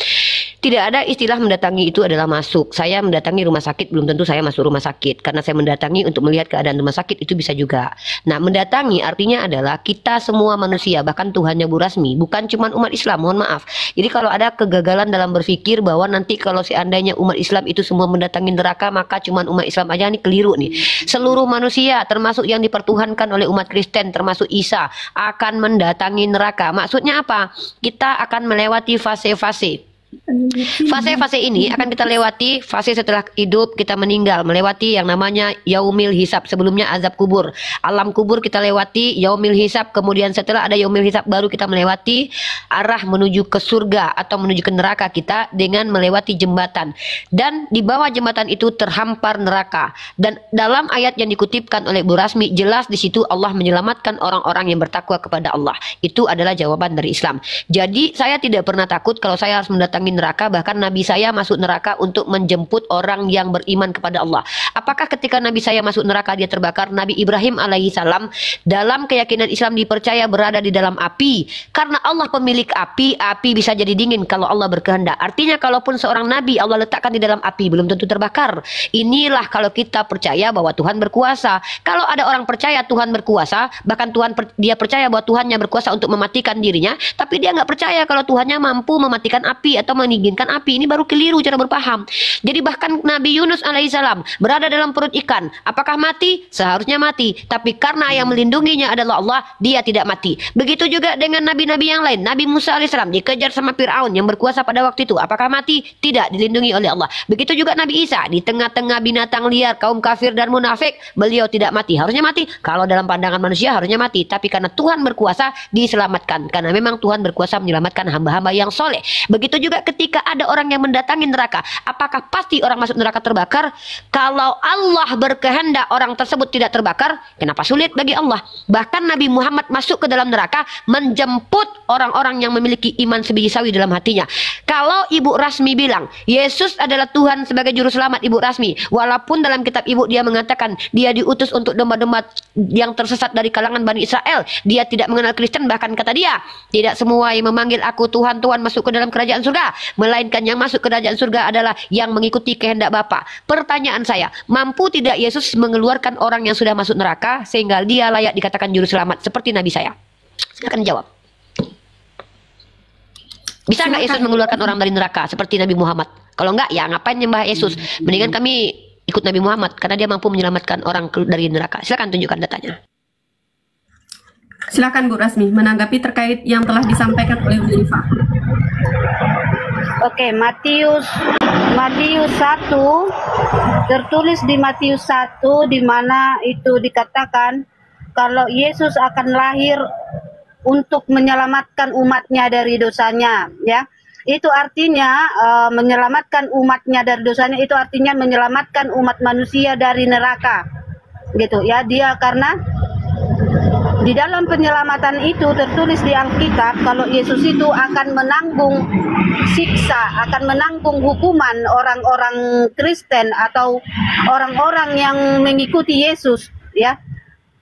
Tidak ada istilah mendatangi itu adalah masuk. Saya mendatangi rumah sakit belum tentu saya masuk rumah sakit, karena saya mendatangi untuk melihat keadaan rumah sakit, itu bisa juga. Nah, mendatangi artinya adalah kita semua manusia, bahkan Tuhannya Bu Rasmi, bukan cuma umat Islam, mohon maaf. Jadi kalau ada kegagalan dalam berpikir bahwa nanti kalau seandainya umat Islam itu semua mendatangi neraka, maka cuma umat Islam aja, ini keliru nih. Seluruh manusia termasuk yang dipertuhankan oleh umat Kristen, termasuk Isa, akan mendatangi neraka. Maksudnya apa? Kita akan melewati fase-fase. Fase-fase ini akan kita lewati. Fase setelah hidup, kita meninggal, melewati yang namanya yaumil hisab. Sebelumnya azab kubur, alam kubur kita lewati, yaumil hisab. Kemudian setelah ada yaumil hisab, baru kita melewati arah menuju ke surga atau menuju ke neraka kita dengan melewati jembatan. Dan di bawah jembatan itu terhampar neraka. Dan dalam ayat yang dikutipkan oleh Bu Rasmi, jelas di situ Allah menyelamatkan orang-orang yang bertakwa kepada Allah. Itu adalah jawaban dari Islam. Jadi saya tidak pernah takut kalau saya harus mendatangi neraka. Bahkan Nabi saya masuk neraka untuk menjemput orang yang beriman kepada Allah. Apakah ketika Nabi saya masuk neraka dia terbakar? Nabi Ibrahim alaihissalam dalam keyakinan Islam dipercaya berada di dalam api, karena Allah pemilik api. Api bisa jadi dingin kalau Allah berkehendak. Artinya kalaupun seorang Nabi Allah letakkan di dalam api, belum tentu terbakar. Inilah kalau kita percaya bahwa Tuhan berkuasa. Kalau ada orang percaya Tuhan berkuasa, bahkan dia percaya bahwa Tuhannya berkuasa untuk mematikan dirinya, tapi dia nggak percaya kalau Tuhannya mampu mematikan api atau meningginkan api, ini baru keliru cara berpaham. Jadi bahkan Nabi Yunus alaihissalam berada dalam perut ikan, apakah mati? Seharusnya mati, tapi karena yang melindunginya adalah Allah, dia tidak mati. Begitu juga dengan nabi-nabi yang lain. Nabi Musa alaihissalam dikejar sama Fir'aun yang berkuasa pada waktu itu, apakah mati? Tidak, dilindungi oleh Allah. Begitu juga Nabi Isa di tengah-tengah binatang liar, kaum kafir dan munafik, beliau tidak mati. Harusnya mati, kalau dalam pandangan manusia harusnya mati, tapi karena Tuhan berkuasa diselamatkan, karena memang Tuhan berkuasa menyelamatkan hamba-hamba yang soleh. Begitu juga juga ketika ada orang yang mendatangi neraka, apakah pasti orang masuk neraka terbakar? Kalau Allah berkehendak orang tersebut tidak terbakar, kenapa sulit bagi Allah? Bahkan Nabi Muhammad masuk ke dalam neraka menjemput orang-orang yang memiliki iman sebiji sawi dalam hatinya. Kalau Ibu Rasmi bilang Yesus adalah Tuhan sebagai juru selamat, Ibu Rasmi, walaupun dalam kitab Ibu dia mengatakan dia diutus untuk domba-domba yang tersesat dari kalangan Bani Israel, dia tidak mengenal Kristen, bahkan kata dia, tidak semua yang memanggil aku Tuhan, Tuhan masuk ke dalam kerajaan surga, melainkan yang masuk ke kerajaan surga adalah yang mengikuti kehendak Bapa. Pertanyaan saya, mampu tidak Yesus mengeluarkan orang yang sudah masuk neraka sehingga dia layak dikatakan juru selamat seperti Nabi saya? Silakan jawab. Bisa nggak Yesus mengeluarkan orang dari neraka seperti Nabi Muhammad? Kalau nggak, ya ngapain nyembah Yesus? Mendingan kami ikut Nabi Muhammad karena dia mampu menyelamatkan orang dari neraka. Silakan tunjukkan datanya. Silakan Bu Rasmi menanggapi terkait yang telah disampaikan oleh Bu Rifa. Oke, Matius 1 tertulis di Matius 1 di mana itu dikatakan kalau Yesus akan lahir untuk menyelamatkan umatnya dari dosanya, ya. Itu artinya menyelamatkan umatnya dari dosanya, itu artinya menyelamatkan umat manusia dari neraka. Gitu ya, dia karena di dalam penyelamatan itu tertulis di Alkitab kalau Yesus itu akan menanggung siksa, akan menanggung hukuman orang-orang Kristen atau orang-orang yang mengikuti Yesus, ya.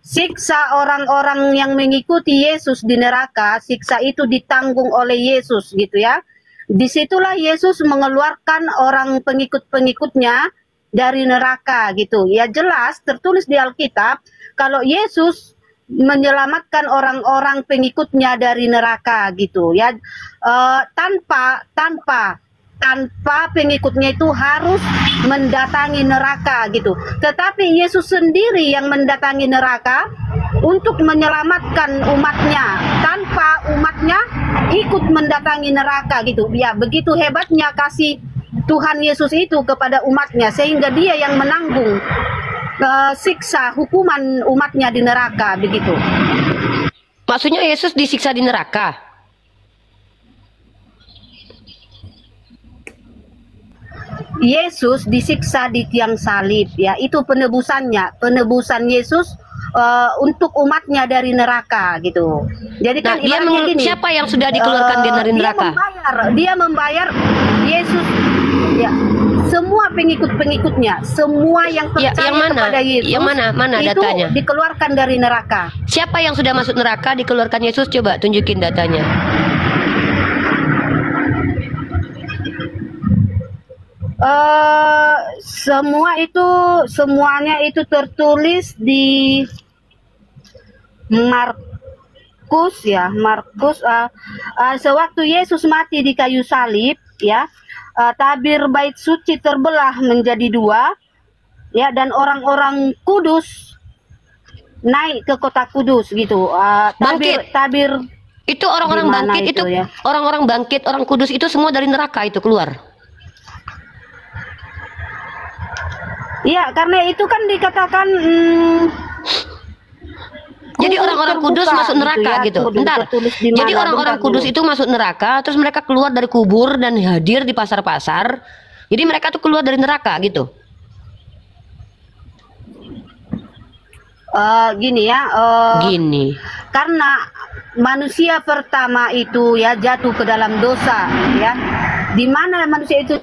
Siksa orang-orang yang mengikuti Yesus di neraka, siksa itu ditanggung oleh Yesus, gitu ya. Disitulah Yesus mengeluarkan orang pengikut-pengikutnya dari neraka, gitu. Ya jelas tertulis di Alkitab kalau Yesus menyelamatkan orang-orang pengikutnya dari neraka, gitu ya. Tanpa pengikutnya itu harus mendatangi neraka, gitu. Tetapi Yesus sendiri yang mendatangi neraka untuk menyelamatkan umatnya tanpa umatnya ikut mendatangi neraka, gitu. Ya, begitu hebatnya kasih Tuhan Yesus itu kepada umatnya sehingga dia yang menanggung siksa hukuman umatnya di neraka, begitu. Maksudnya Yesus disiksa di neraka? Yesus disiksa di tiang salib, ya. Itu penebusannya, penebusan Yesus untuk umatnya dari neraka, gitu. Jadi kan gini, siapa yang sudah dikeluarkan dari neraka? Dia membayar Yesus, ya. Semua pengikut-pengikutnya, semua yang percaya kepada Yesus, yang mana itu datanya? Dikeluarkan dari neraka. Siapa yang sudah masuk neraka dikeluarkan Yesus? Coba tunjukin datanya. Semuanya itu tertulis di Markus, ya. Sewaktu Yesus mati di kayu salib, ya, tabir bait suci terbelah menjadi dua, ya, dan orang-orang kudus naik ke kota kudus, gitu. Tabir itu orang-orang bangkit itu, ya? Orang-orang bangkit, orang kudus itu semua dari neraka itu keluar. Iya, karena itu kan dikatakan jadi orang-orang kudus masuk neraka, gitu. Bentar. Jadi orang-orang kudus itu masuk neraka, terus mereka keluar dari kubur dan hadir di pasar-pasar. Jadi mereka tuh keluar dari neraka, gitu. Gini ya. Gini. Karena manusia pertama itu ya jatuh ke dalam dosa, ya. Di mana manusia itu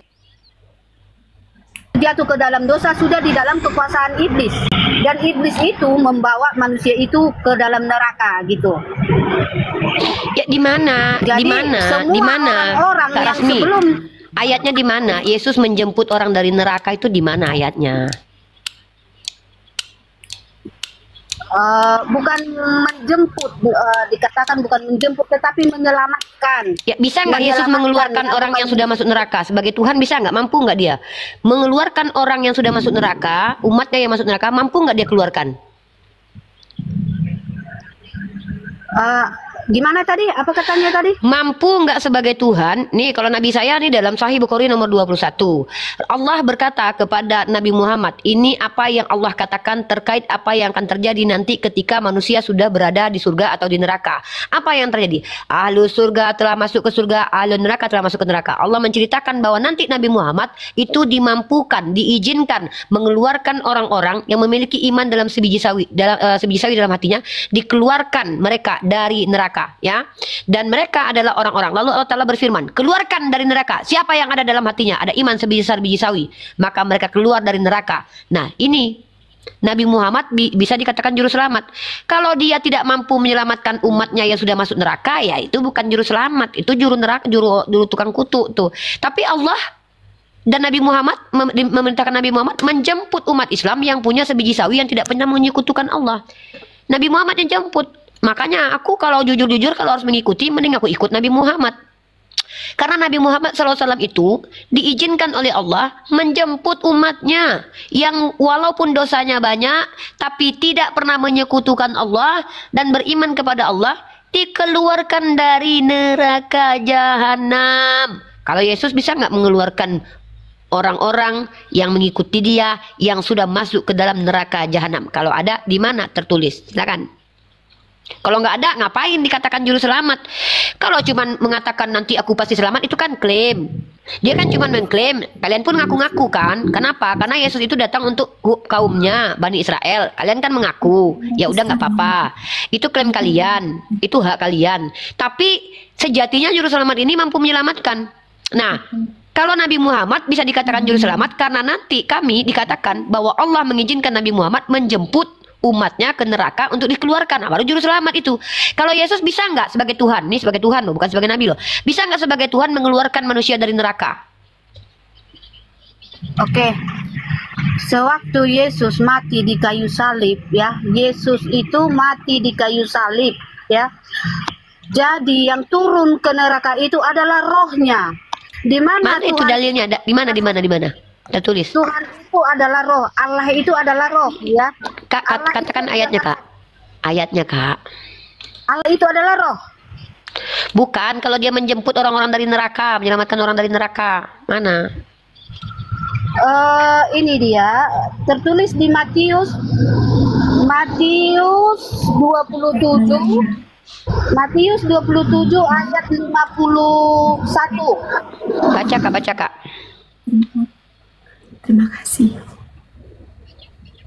jatuh ke dalam dosa sudah di dalam kekuasaan iblis, dan iblis itu membawa manusia itu ke dalam neraka, gitu. Ya di mana? Di mana? Di mana? Orang yang sebelum ayatnya di mana? Yesus menjemput orang dari neraka itu di mana ayatnya? Bukan menjemput, dikatakan bukan menjemput, tetapi menyelamatkan. Ya, bisa nggak Yesus mengeluarkan orang yang sudah masuk neraka? Sebagai Tuhan bisa nggak? Mampu nggak dia mengeluarkan orang yang sudah masuk neraka? Umatnya yang masuk neraka, mampu nggak dia keluarkan? Gimana tadi? Apa katanya tadi? Mampu nggak sebagai Tuhan? Nih kalau Nabi saya nih dalam Sahih Bukhari nomor 21. Allah berkata kepada Nabi Muhammad, ini apa yang Allah katakan terkait apa yang akan terjadi nanti ketika manusia sudah berada di surga atau di neraka. Apa yang terjadi? Ahlu surga telah masuk ke surga, ahlu neraka telah masuk ke neraka. Allah menceritakan bahwa nanti Nabi Muhammad itu dimampukan, diizinkan mengeluarkan orang-orang yang memiliki iman dalam sebiji sawi dalam hatinya, dikeluarkan mereka dari neraka. Ya, dan mereka adalah orang-orang. Lalu Allah Ta'ala berfirman, keluarkan dari neraka siapa yang ada dalam hatinya ada iman sebiji sawi, maka mereka keluar dari neraka. Nah, ini Nabi Muhammad bisa dikatakan juru selamat. Kalau dia tidak mampu menyelamatkan umatnya yang sudah masuk neraka, ya itu bukan juru selamat, itu juru neraka, juru tukang kutu tuh. Tapi Allah dan Nabi Muhammad memerintahkan Nabi Muhammad menjemput umat Islam yang punya sebiji sawi yang tidak pernah menyekutukan Allah. Nabi Muhammad yang jemput. Makanya aku kalau jujur-jujur kalau harus mengikuti, mending aku ikut Nabi Muhammad. Karena Nabi Muhammad SAW itu diizinkan oleh Allah menjemput umatnya yang walaupun dosanya banyak, tapi tidak pernah menyekutukan Allah dan beriman kepada Allah, dikeluarkan dari neraka jahanam. Kalau Yesus bisa nggak mengeluarkan orang-orang yang mengikuti dia yang sudah masuk ke dalam neraka jahanam? Kalau ada, di mana tertulis? Silakan. Kalau nggak ada, ngapain dikatakan juru selamat? Kalau cuman mengatakan nanti aku pasti selamat, itu kan klaim. Dia kan cuman mengklaim. Kalian pun ngaku-ngaku kan? Kenapa? Karena Yesus itu datang untuk kaumnya Bani Israel. Kalian kan mengaku. Ya udah nggak apa-apa. Itu klaim kalian. Itu hak kalian. Tapi sejatinya juru selamat ini mampu menyelamatkan. Nah, kalau Nabi Muhammad bisa dikatakan juru selamat karena nanti kami dikatakan bahwa Allah mengizinkan Nabi Muhammad menjemput umatnya ke neraka untuk dikeluarkan. Nah, baru juru selamat itu. Kalau Yesus bisa nggak sebagai Tuhan, nih sebagai Tuhan loh, bukan sebagai Nabi loh, bisa nggak sebagai Tuhan mengeluarkan manusia dari neraka? Oke. Sewaktu Yesus mati di kayu salib, ya, Yesus itu mati di kayu salib, ya. Jadi yang turun ke neraka itu adalah rohnya. Di mana itu dalilnya? Di mana? Ada tulis. Tuhan itu adalah roh, Allah itu adalah roh, ya. Kak, katakan ayatnya, Kak. Ayatnya, Kak. Allah itu adalah roh. Bukan, kalau dia menjemput orang-orang dari neraka, menyelamatkan orang dari neraka. Mana? Ini dia tertulis di Matius 27. Matius 27 ayat 51. Baca, Kak. Terima kasih.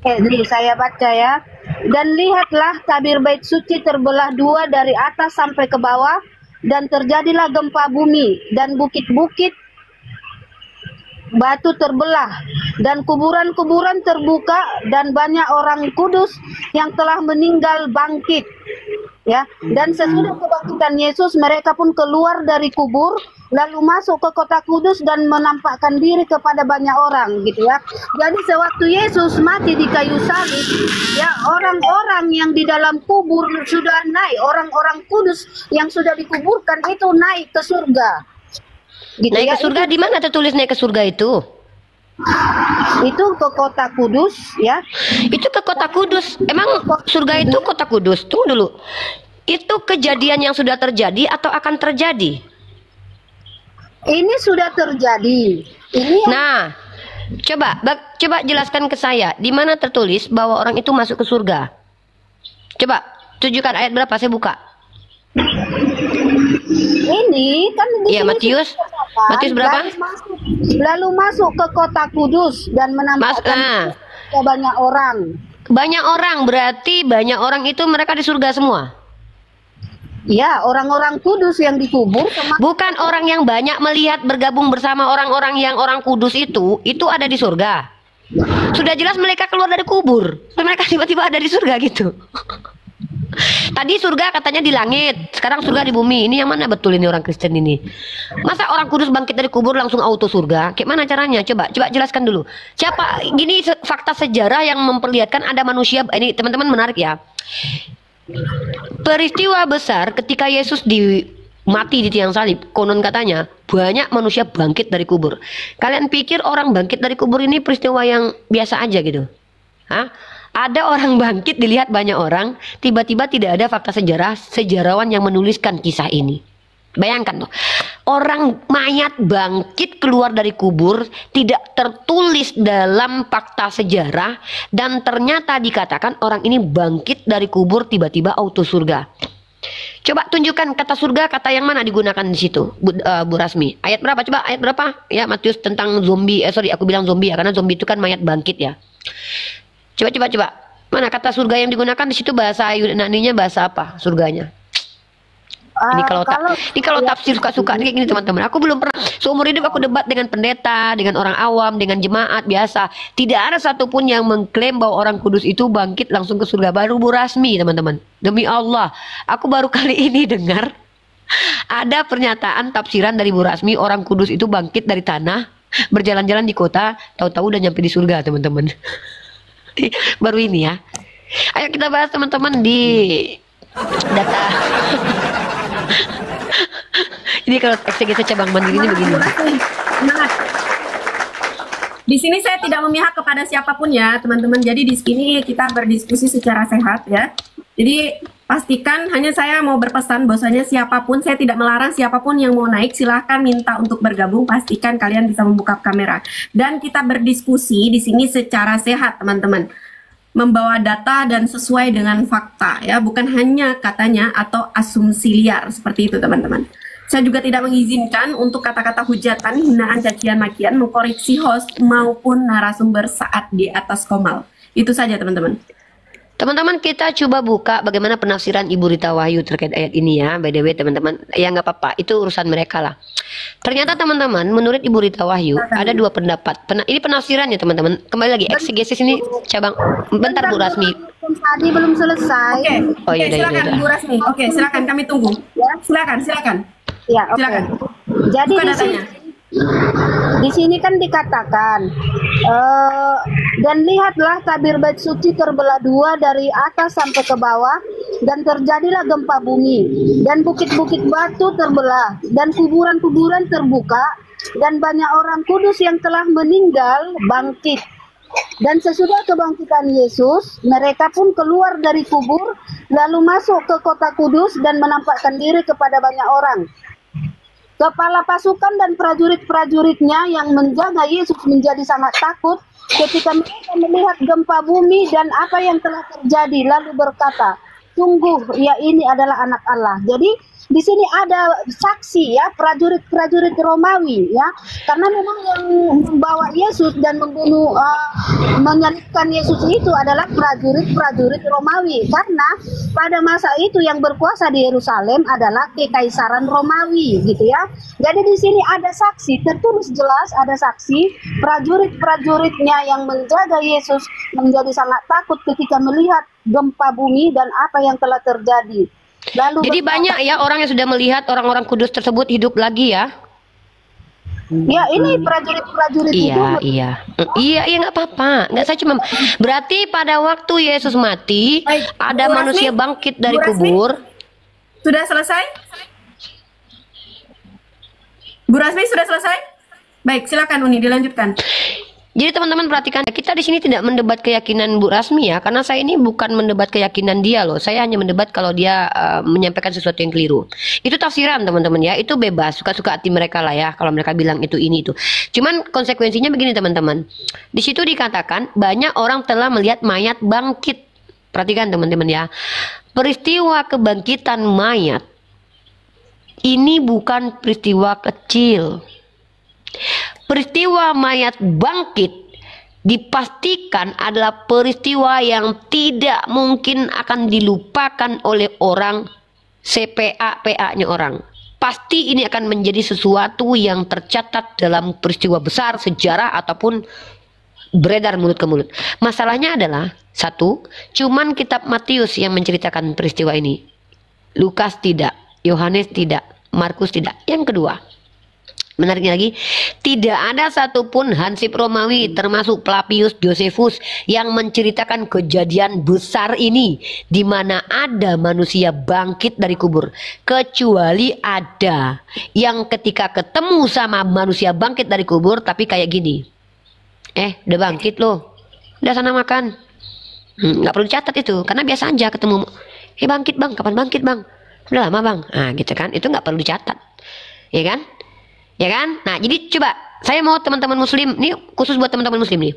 Nih saya baca ya. Dan lihatlah tabir bait suci terbelah dua dari atas sampai ke bawah, dan terjadilah gempa bumi, dan bukit-bukit batu terbelah, dan kuburan-kuburan terbuka, dan banyak orang kudus yang telah meninggal bangkit. Ya, dan sesudah kebangkitan Yesus, mereka pun keluar dari kubur, lalu masuk ke kota kudus dan menampakkan diri kepada banyak orang, gitu ya. Jadi sewaktu Yesus mati di kayu salib, ya, orang-orang yang di dalam kubur sudah naik, orang-orang kudus yang sudah dikuburkan itu naik ke surga. Gitu naik ya. ke surga di mana tertulis naik ke surga itu? Itu ke kota kudus, ya. Itu ke kota kudus. Emang surga itu kota kudus? Tunggu dulu. Itu kejadian yang sudah terjadi atau akan terjadi? Ini sudah terjadi. Nah, coba jelaskan ke saya, di mana tertulis bahwa orang itu masuk ke surga? Coba tunjukkan ayat berapa, saya buka. Ini kan Iya, Matius berapa? Lalu masuk ke kota kudus dan menampakkan ke banyak orang. Banyak orang, berarti banyak orang itu mereka di surga semua? Ya, orang-orang kudus yang dikubur. Bukan orang yang banyak melihat bergabung bersama orang-orang yang orang kudus itu ada di surga. Sudah jelas mereka keluar dari kubur, mereka tiba-tiba ada di surga gitu. Tadi surga katanya di langit, sekarang surga di bumi. Ini yang mana betul ini orang Kristen ini? Masa orang kudus bangkit dari kubur langsung auto surga? Kayak mana caranya? Coba jelaskan dulu. Siapa? Gini fakta sejarah yang memperlihatkan ada manusia. Ini teman-teman menarik ya. Peristiwa besar ketika Yesus mati di tiang salib, konon katanya banyak manusia bangkit dari kubur. Kalian pikir orang bangkit dari kubur ini peristiwa yang biasa aja gitu? Hah? Ada orang bangkit dilihat banyak orang, tiba-tiba tidak ada fakta sejarah sejarawan yang menuliskan kisah ini. Bayangkan tuh, orang mayat bangkit keluar dari kubur tidak tertulis dalam fakta sejarah, dan ternyata dikatakan orang ini bangkit dari kubur tiba-tiba auto surga. Coba tunjukkan kata surga, kata yang mana digunakan di situ, Bu Rasmi? Ayat berapa? Coba ayat berapa? Ya, Matius tentang zombie. Sorry, aku bilang zombie ya, karena zombie itu kan mayat bangkit ya. Coba. Mana kata surga yang digunakan di situ, bahasa Yunaninya bahasa apa surganya? Ini kalau tafsir suka-suka kayak gini teman-teman. Aku belum pernah seumur hidup aku debat dengan pendeta, dengan orang awam, dengan jemaat biasa. Tidak ada satupun yang mengklaim bahwa orang kudus itu bangkit langsung ke surga. Baru Bu Rasmi teman-teman. Demi Allah, aku baru kali ini dengar ada pernyataan tafsiran dari Bu Rasmi, orang kudus itu bangkit dari tanah, berjalan-jalan di kota, tahu-tahu udah nyampe di surga teman-teman. Baru ini ya. Ayo kita bahas teman-teman di data. Ini kalau eksegese cabang mandiri ini begini. Di sini saya tidak memihak kepada siapapun ya, teman-teman. Jadi di sini kita berdiskusi secara sehat ya. Jadi pastikan, hanya saya mau berpesan bahwasanya siapapun, saya tidak melarang siapapun yang mau naik silahkan minta untuk bergabung. Pastikan kalian bisa membuka kamera dan kita berdiskusi di sini secara sehat, teman-teman. Membawa data dan sesuai dengan fakta ya, bukan hanya katanya atau asumsi liar seperti itu, teman-teman. Saya juga tidak mengizinkan untuk kata-kata hujatan, hinaan, cacian, makian mengkoreksi host maupun narasumber saat di atas komal. Itu saja, teman-teman. Teman-teman, kita coba buka bagaimana penafsiran Ibu Rita Wahyu terkait ayat ini ya. By the way teman-teman, ya nggak apa-apa, itu urusan mereka lah. Ternyata teman-teman, menurut Ibu Rita Wahyu ada dua pendapat. Ini penafsirannya teman-teman. Kembali lagi, eksegesis ini cabang. Bentar Bu Rasmi. Tadi belum selesai. Oke, silakan Bu Rasmi. Oke, silakan, kami tunggu. Ya, silakan. Ya, oke. Silakan. Jadi di sini kan dikatakan dan lihatlah tabir bait suci terbelah dua dari atas sampai ke bawah, dan terjadilah gempa bumi, dan bukit-bukit batu terbelah, dan kuburan-kuburan terbuka, dan banyak orang kudus yang telah meninggal bangkit. Dan sesudah kebangkitan Yesus, mereka pun keluar dari kubur, lalu masuk ke kota kudus dan menampakkan diri kepada banyak orang. Kepala pasukan dan prajurit-prajuritnya yang menjaga Yesus menjadi sangat takut ketika mereka melihat gempa bumi dan apa yang telah terjadi, lalu berkata, sungguh ya ini adalah anak Allah. Jadi di sini ada saksi ya, prajurit-prajurit Romawi ya, karena memang yang membawa Yesus dan membunuh menyalibkan Yesus itu adalah prajurit-prajurit Romawi, karena pada masa itu yang berkuasa di Yerusalem adalah kekaisaran Romawi gitu ya. Jadi di sini ada saksi, tertulis jelas ada saksi, prajurit-prajuritnya yang menjaga Yesus menjadi sangat takut ketika melihat gempa bumi dan apa yang telah terjadi. Lalu jadi banyak ya orang yang sudah melihat orang-orang kudus tersebut hidup lagi ya. Ya, ini prajurit-prajurit itu. Iya, nggak apa-apa. Nggak, saya cuma berarti pada waktu Yesus mati, ada manusia bangkit dari kubur. Sudah selesai? Bu Rasmi sudah selesai? Baik, silakan Uni dilanjutkan. Jadi teman-teman perhatikan, kita di sini tidak mendebat keyakinan Bu Rasmi ya, karena saya ini bukan mendebat keyakinan dia loh. Saya hanya mendebat kalau dia menyampaikan sesuatu yang keliru. Itu tafsiran teman-teman ya, itu bebas, suka-suka hati mereka lah ya. Kalau mereka bilang itu ini itu. Cuman konsekuensinya begini teman-teman. Di situ dikatakan banyak orang telah melihat mayat bangkit. Perhatikan teman-teman ya. Peristiwa kebangkitan mayat ini bukan peristiwa kecil. Peristiwa mayat bangkit dipastikan adalah peristiwa yang tidak mungkin akan dilupakan oleh orang, CPA-PA-nya orang. Pasti ini akan menjadi sesuatu yang tercatat dalam peristiwa besar sejarah ataupun beredar mulut ke mulut. Masalahnya adalah satu, cuman kitab Matius yang menceritakan peristiwa ini. Lukas tidak, Yohanes tidak, Markus tidak. Yang kedua, menariknya lagi, tidak ada satupun hansip Romawi termasuk Flavius Josephus yang menceritakan kejadian besar ini di mana ada manusia bangkit dari kubur, kecuali ada yang ketika ketemu sama manusia bangkit dari kubur tapi kayak gini, udah bangkit loh, udah sana makan, Nggak perlu dicatat itu, karena biasa aja ketemu, bangkit bang, kapan bangkit bang, udah lama bang, nah gitu kan, itu nggak perlu dicatat, ya kan, ya kan. Nah jadi coba saya mau teman-teman muslim, ini khusus buat teman-teman muslim nih,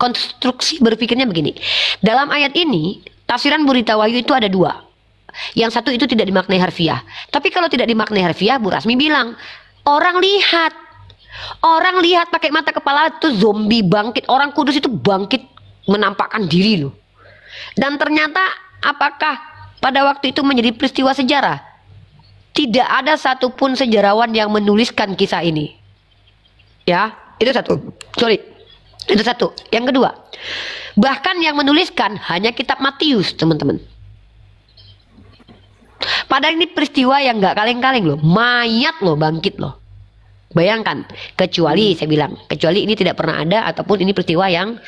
konstruksi berpikirnya begini. Dalam ayat ini tafsiran Burita Wahyu itu ada dua. Yang satu itu tidak dimaknai harfiah, tapi kalau tidak dimaknai harfiah, Bu Rasmi bilang orang lihat pakai mata kepala itu zombie bangkit, orang kudus itu bangkit menampakkan diri loh. Dan ternyata apakah pada waktu itu menjadi peristiwa sejarah? Tidak ada satupun sejarawan yang menuliskan kisah ini. Ya, itu satu. Sorry, itu satu. Yang kedua, bahkan yang menuliskan hanya kitab Matius, teman-teman. Padahal ini peristiwa yang nggak kaleng-kaleng loh, mayat loh bangkit loh. Bayangkan, kecuali saya bilang, kecuali ini tidak pernah ada ataupun ini peristiwa yang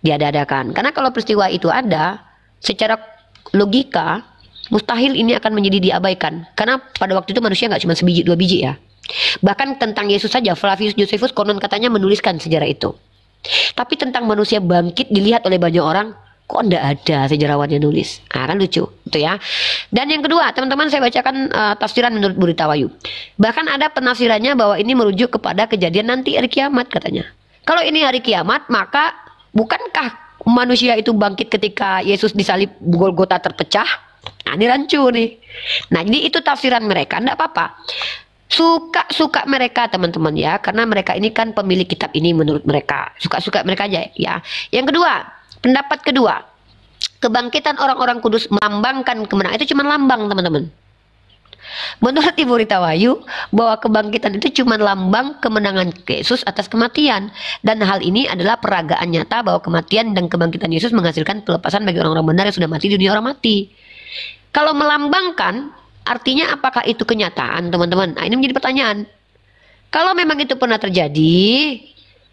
diada-adakan. Karena kalau peristiwa itu ada, secara logika mustahil ini akan menjadi diabaikan. Karena pada waktu itu manusia nggak cuma sebiji dua biji ya. Bahkan tentang Yesus saja Flavius Josephus konon katanya menuliskan sejarah itu. Tapi tentang manusia bangkit dilihat oleh banyak orang, kok ndak ada sejarawan yang nulis. Nah, kan lucu, itu ya. Dan yang kedua, teman-teman saya bacakan tafsiran menurut Burita Wahyu. Bahkan ada penafsirannya bahwa ini merujuk kepada kejadian nanti hari kiamat katanya. Kalau ini hari kiamat, maka bukankah manusia itu bangkit ketika Yesus disalib, Golgota terpecah? Nah, ini rancu nih. Nah, jadi itu tafsiran mereka, enggak apa-apa. Suka-suka mereka teman-teman ya, karena mereka ini kan pemilik kitab ini menurut mereka. Suka-suka mereka aja ya. Yang kedua, pendapat kedua, kebangkitan orang-orang kudus melambangkan kemenangan. Itu cuma lambang teman-teman. Menurut Ibu Rita Wahyu, bahwa kebangkitan itu cuma lambang kemenangan Yesus atas kematian. Dan hal ini adalah peragaan nyata bahwa kematian dan kebangkitan Yesus menghasilkan pelepasan bagi orang-orang benar yang sudah mati di dunia orang mati. Kalau melambangkan, artinya apakah itu kenyataan teman-teman? Nah, ini menjadi pertanyaan. Kalau memang itu pernah terjadi,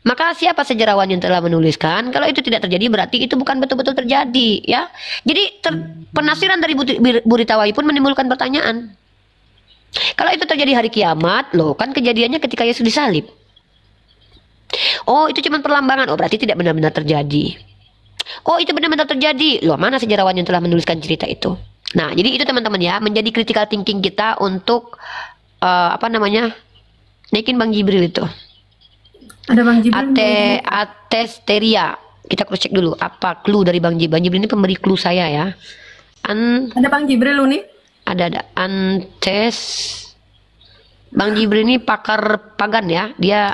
maka siapa sejarawan yang telah menuliskan? Kalau itu tidak terjadi, berarti itu bukan betul-betul terjadi ya. Jadi penafsiran dari Burita Wahyu pun menimbulkan pertanyaan. Kalau itu terjadi hari kiamat, loh kan kejadiannya ketika Yesus disalib. Oh, itu cuma perlambangan. Oh, berarti tidak benar-benar terjadi. Oh, itu benar-benar terjadi. Loh, mana sejarawan yang telah menuliskan cerita itu? Nah, jadi itu teman-teman ya, menjadi critical thinking kita untuk naikin Bang Jibril itu. Ada Bang Jibril. Atesteria. Kita cross check dulu apa clue dari Bang Jibril. Bang Jibril ini pemberi clue saya ya. Ada Bang Jibril lu nih. Ada Bang Jibril ini pakar pagan ya. Dia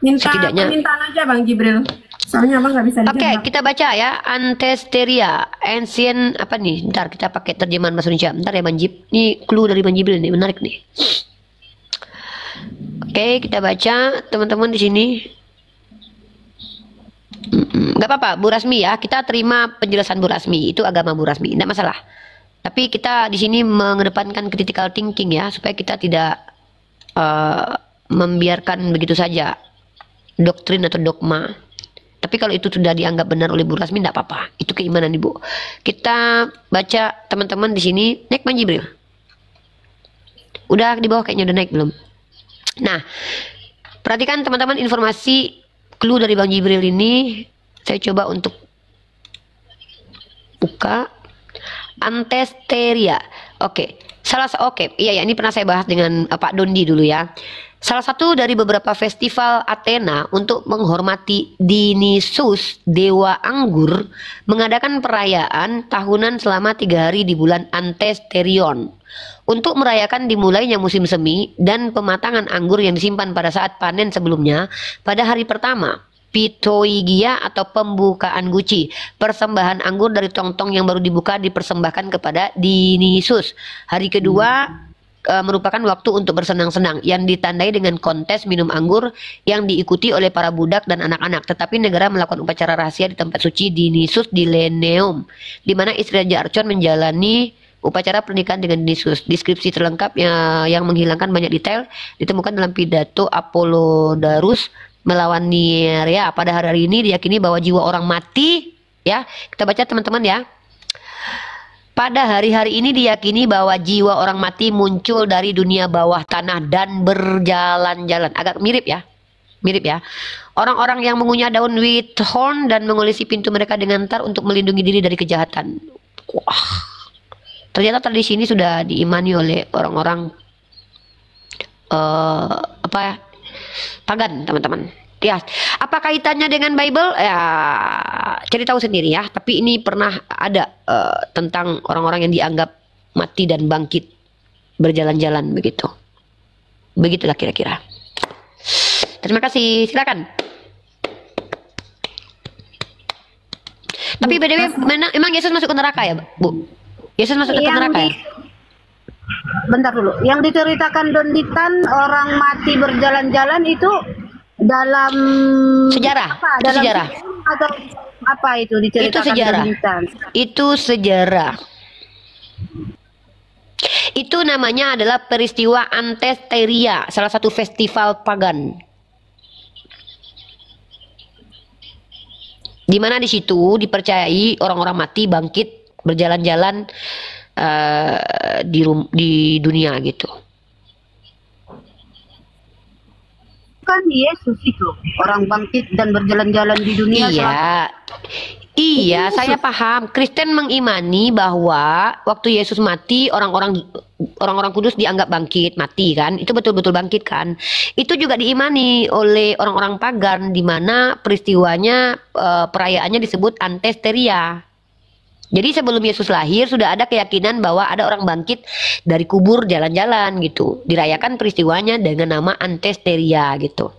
setidaknya permintaan aja Bang Jibril. Soalnya Abang nggak bisa dijebak. Oke, kita baca ya. Antesteria, ancient apa nih? Bentar kita pakai terjemahan bahasa Indonesia. Bentar ya Bang Jib. Ini clue dari Bang Jibril nih, menarik nih. Oke, kita baca teman-teman di sini. Gak apa-apa, Bu Rasmi ya. Kita terima penjelasan Bu Rasmi. Itu agama Bu Rasmi, tidak masalah. Tapi kita di sini mengedepankan critical thinking ya, supaya kita tidak membiarkan begitu saja doktrin atau dogma. Tapi kalau itu sudah dianggap benar oleh Bu Rasmi, tidak apa-apa. Itu keimanan Ibu. Kita baca teman-teman di sini. Naik Bang Jibril. Udah di bawah kayaknya, udah naik belum? Nah, perhatikan teman-teman informasi clue dari Bang Jibril ini. Saya coba untuk buka. Antesteria. Oke. Iya, ini pernah saya bahas dengan Pak Dondi dulu ya. Salah satu dari beberapa festival Athena untuk menghormati Dionysus, dewa anggur, mengadakan perayaan tahunan selama 3 hari di bulan Antesterion. Untuk merayakan dimulainya musim semi dan pematangan anggur yang disimpan pada saat panen sebelumnya, pada hari pertama, Pitoigia atau pembukaan guci, persembahan anggur dari tong-tong yang baru dibuka dipersembahkan kepada Dionysus. Hari kedua merupakan waktu untuk bersenang-senang yang ditandai dengan kontes minum anggur yang diikuti oleh para budak dan anak-anak. Tetapi negara melakukan upacara rahasia di tempat suci Dionysus di Leneum, di mana istri Raja Archon menjalani upacara pernikahan dengan Dionysus. Deskripsi terlengkap yang menghilangkan banyak detail ditemukan dalam pidato Apollodorus melawan Nerea. Pada hari ini diyakini bahwa jiwa orang mati, ya kita baca teman-teman ya. Pada hari-hari ini diyakini bahwa jiwa orang mati muncul dari dunia bawah tanah dan berjalan-jalan. Agak mirip ya. Mirip ya. Orang-orang yang mengunyah daun wheathorn dan mengulisi pintu mereka dengan tar untuk melindungi diri dari kejahatan. Wah. Ternyata tradisi ini sudah diimani oleh orang-orang pagan, teman-teman. Ya, apa kaitannya dengan Bible? Ya, cari tahu sendiri ya. Tapi ini pernah ada tentang orang-orang yang dianggap mati dan bangkit berjalan-jalan begitu. Begitulah kira-kira. Terima kasih, silakan. Tapi BTW, emang Yesus masuk ke neraka ya, Bu? Yesus masuk ke neraka ya? Bentar dulu. Yang diceritakan Donditan orang mati berjalan-jalan itu dalam sejarah. Apa? Itu Dalam sejarah. Atau apa itu diceritakan Itu sejarah. Donditan? Itu sejarah. Itu namanya adalah peristiwa Antesteria, salah satu festival pagan. Di mana di situ dipercayai orang-orang mati bangkit berjalan-jalan di dunia gitu. Kan Yesus itu orang bangkit dan berjalan-jalan di dunia. Iya, saya paham. Kristen mengimani bahwa waktu Yesus mati orang-orang kudus dianggap bangkit, mati kan? Itu betul-betul bangkit kan? Itu juga diimani oleh orang-orang pagan di mana peristiwanya perayaannya disebut Antesteria. Jadi sebelum Yesus lahir sudah ada keyakinan bahwa ada orang bangkit dari kubur jalan-jalan gitu. Dirayakan peristiwanya dengan nama Antesteria gitu.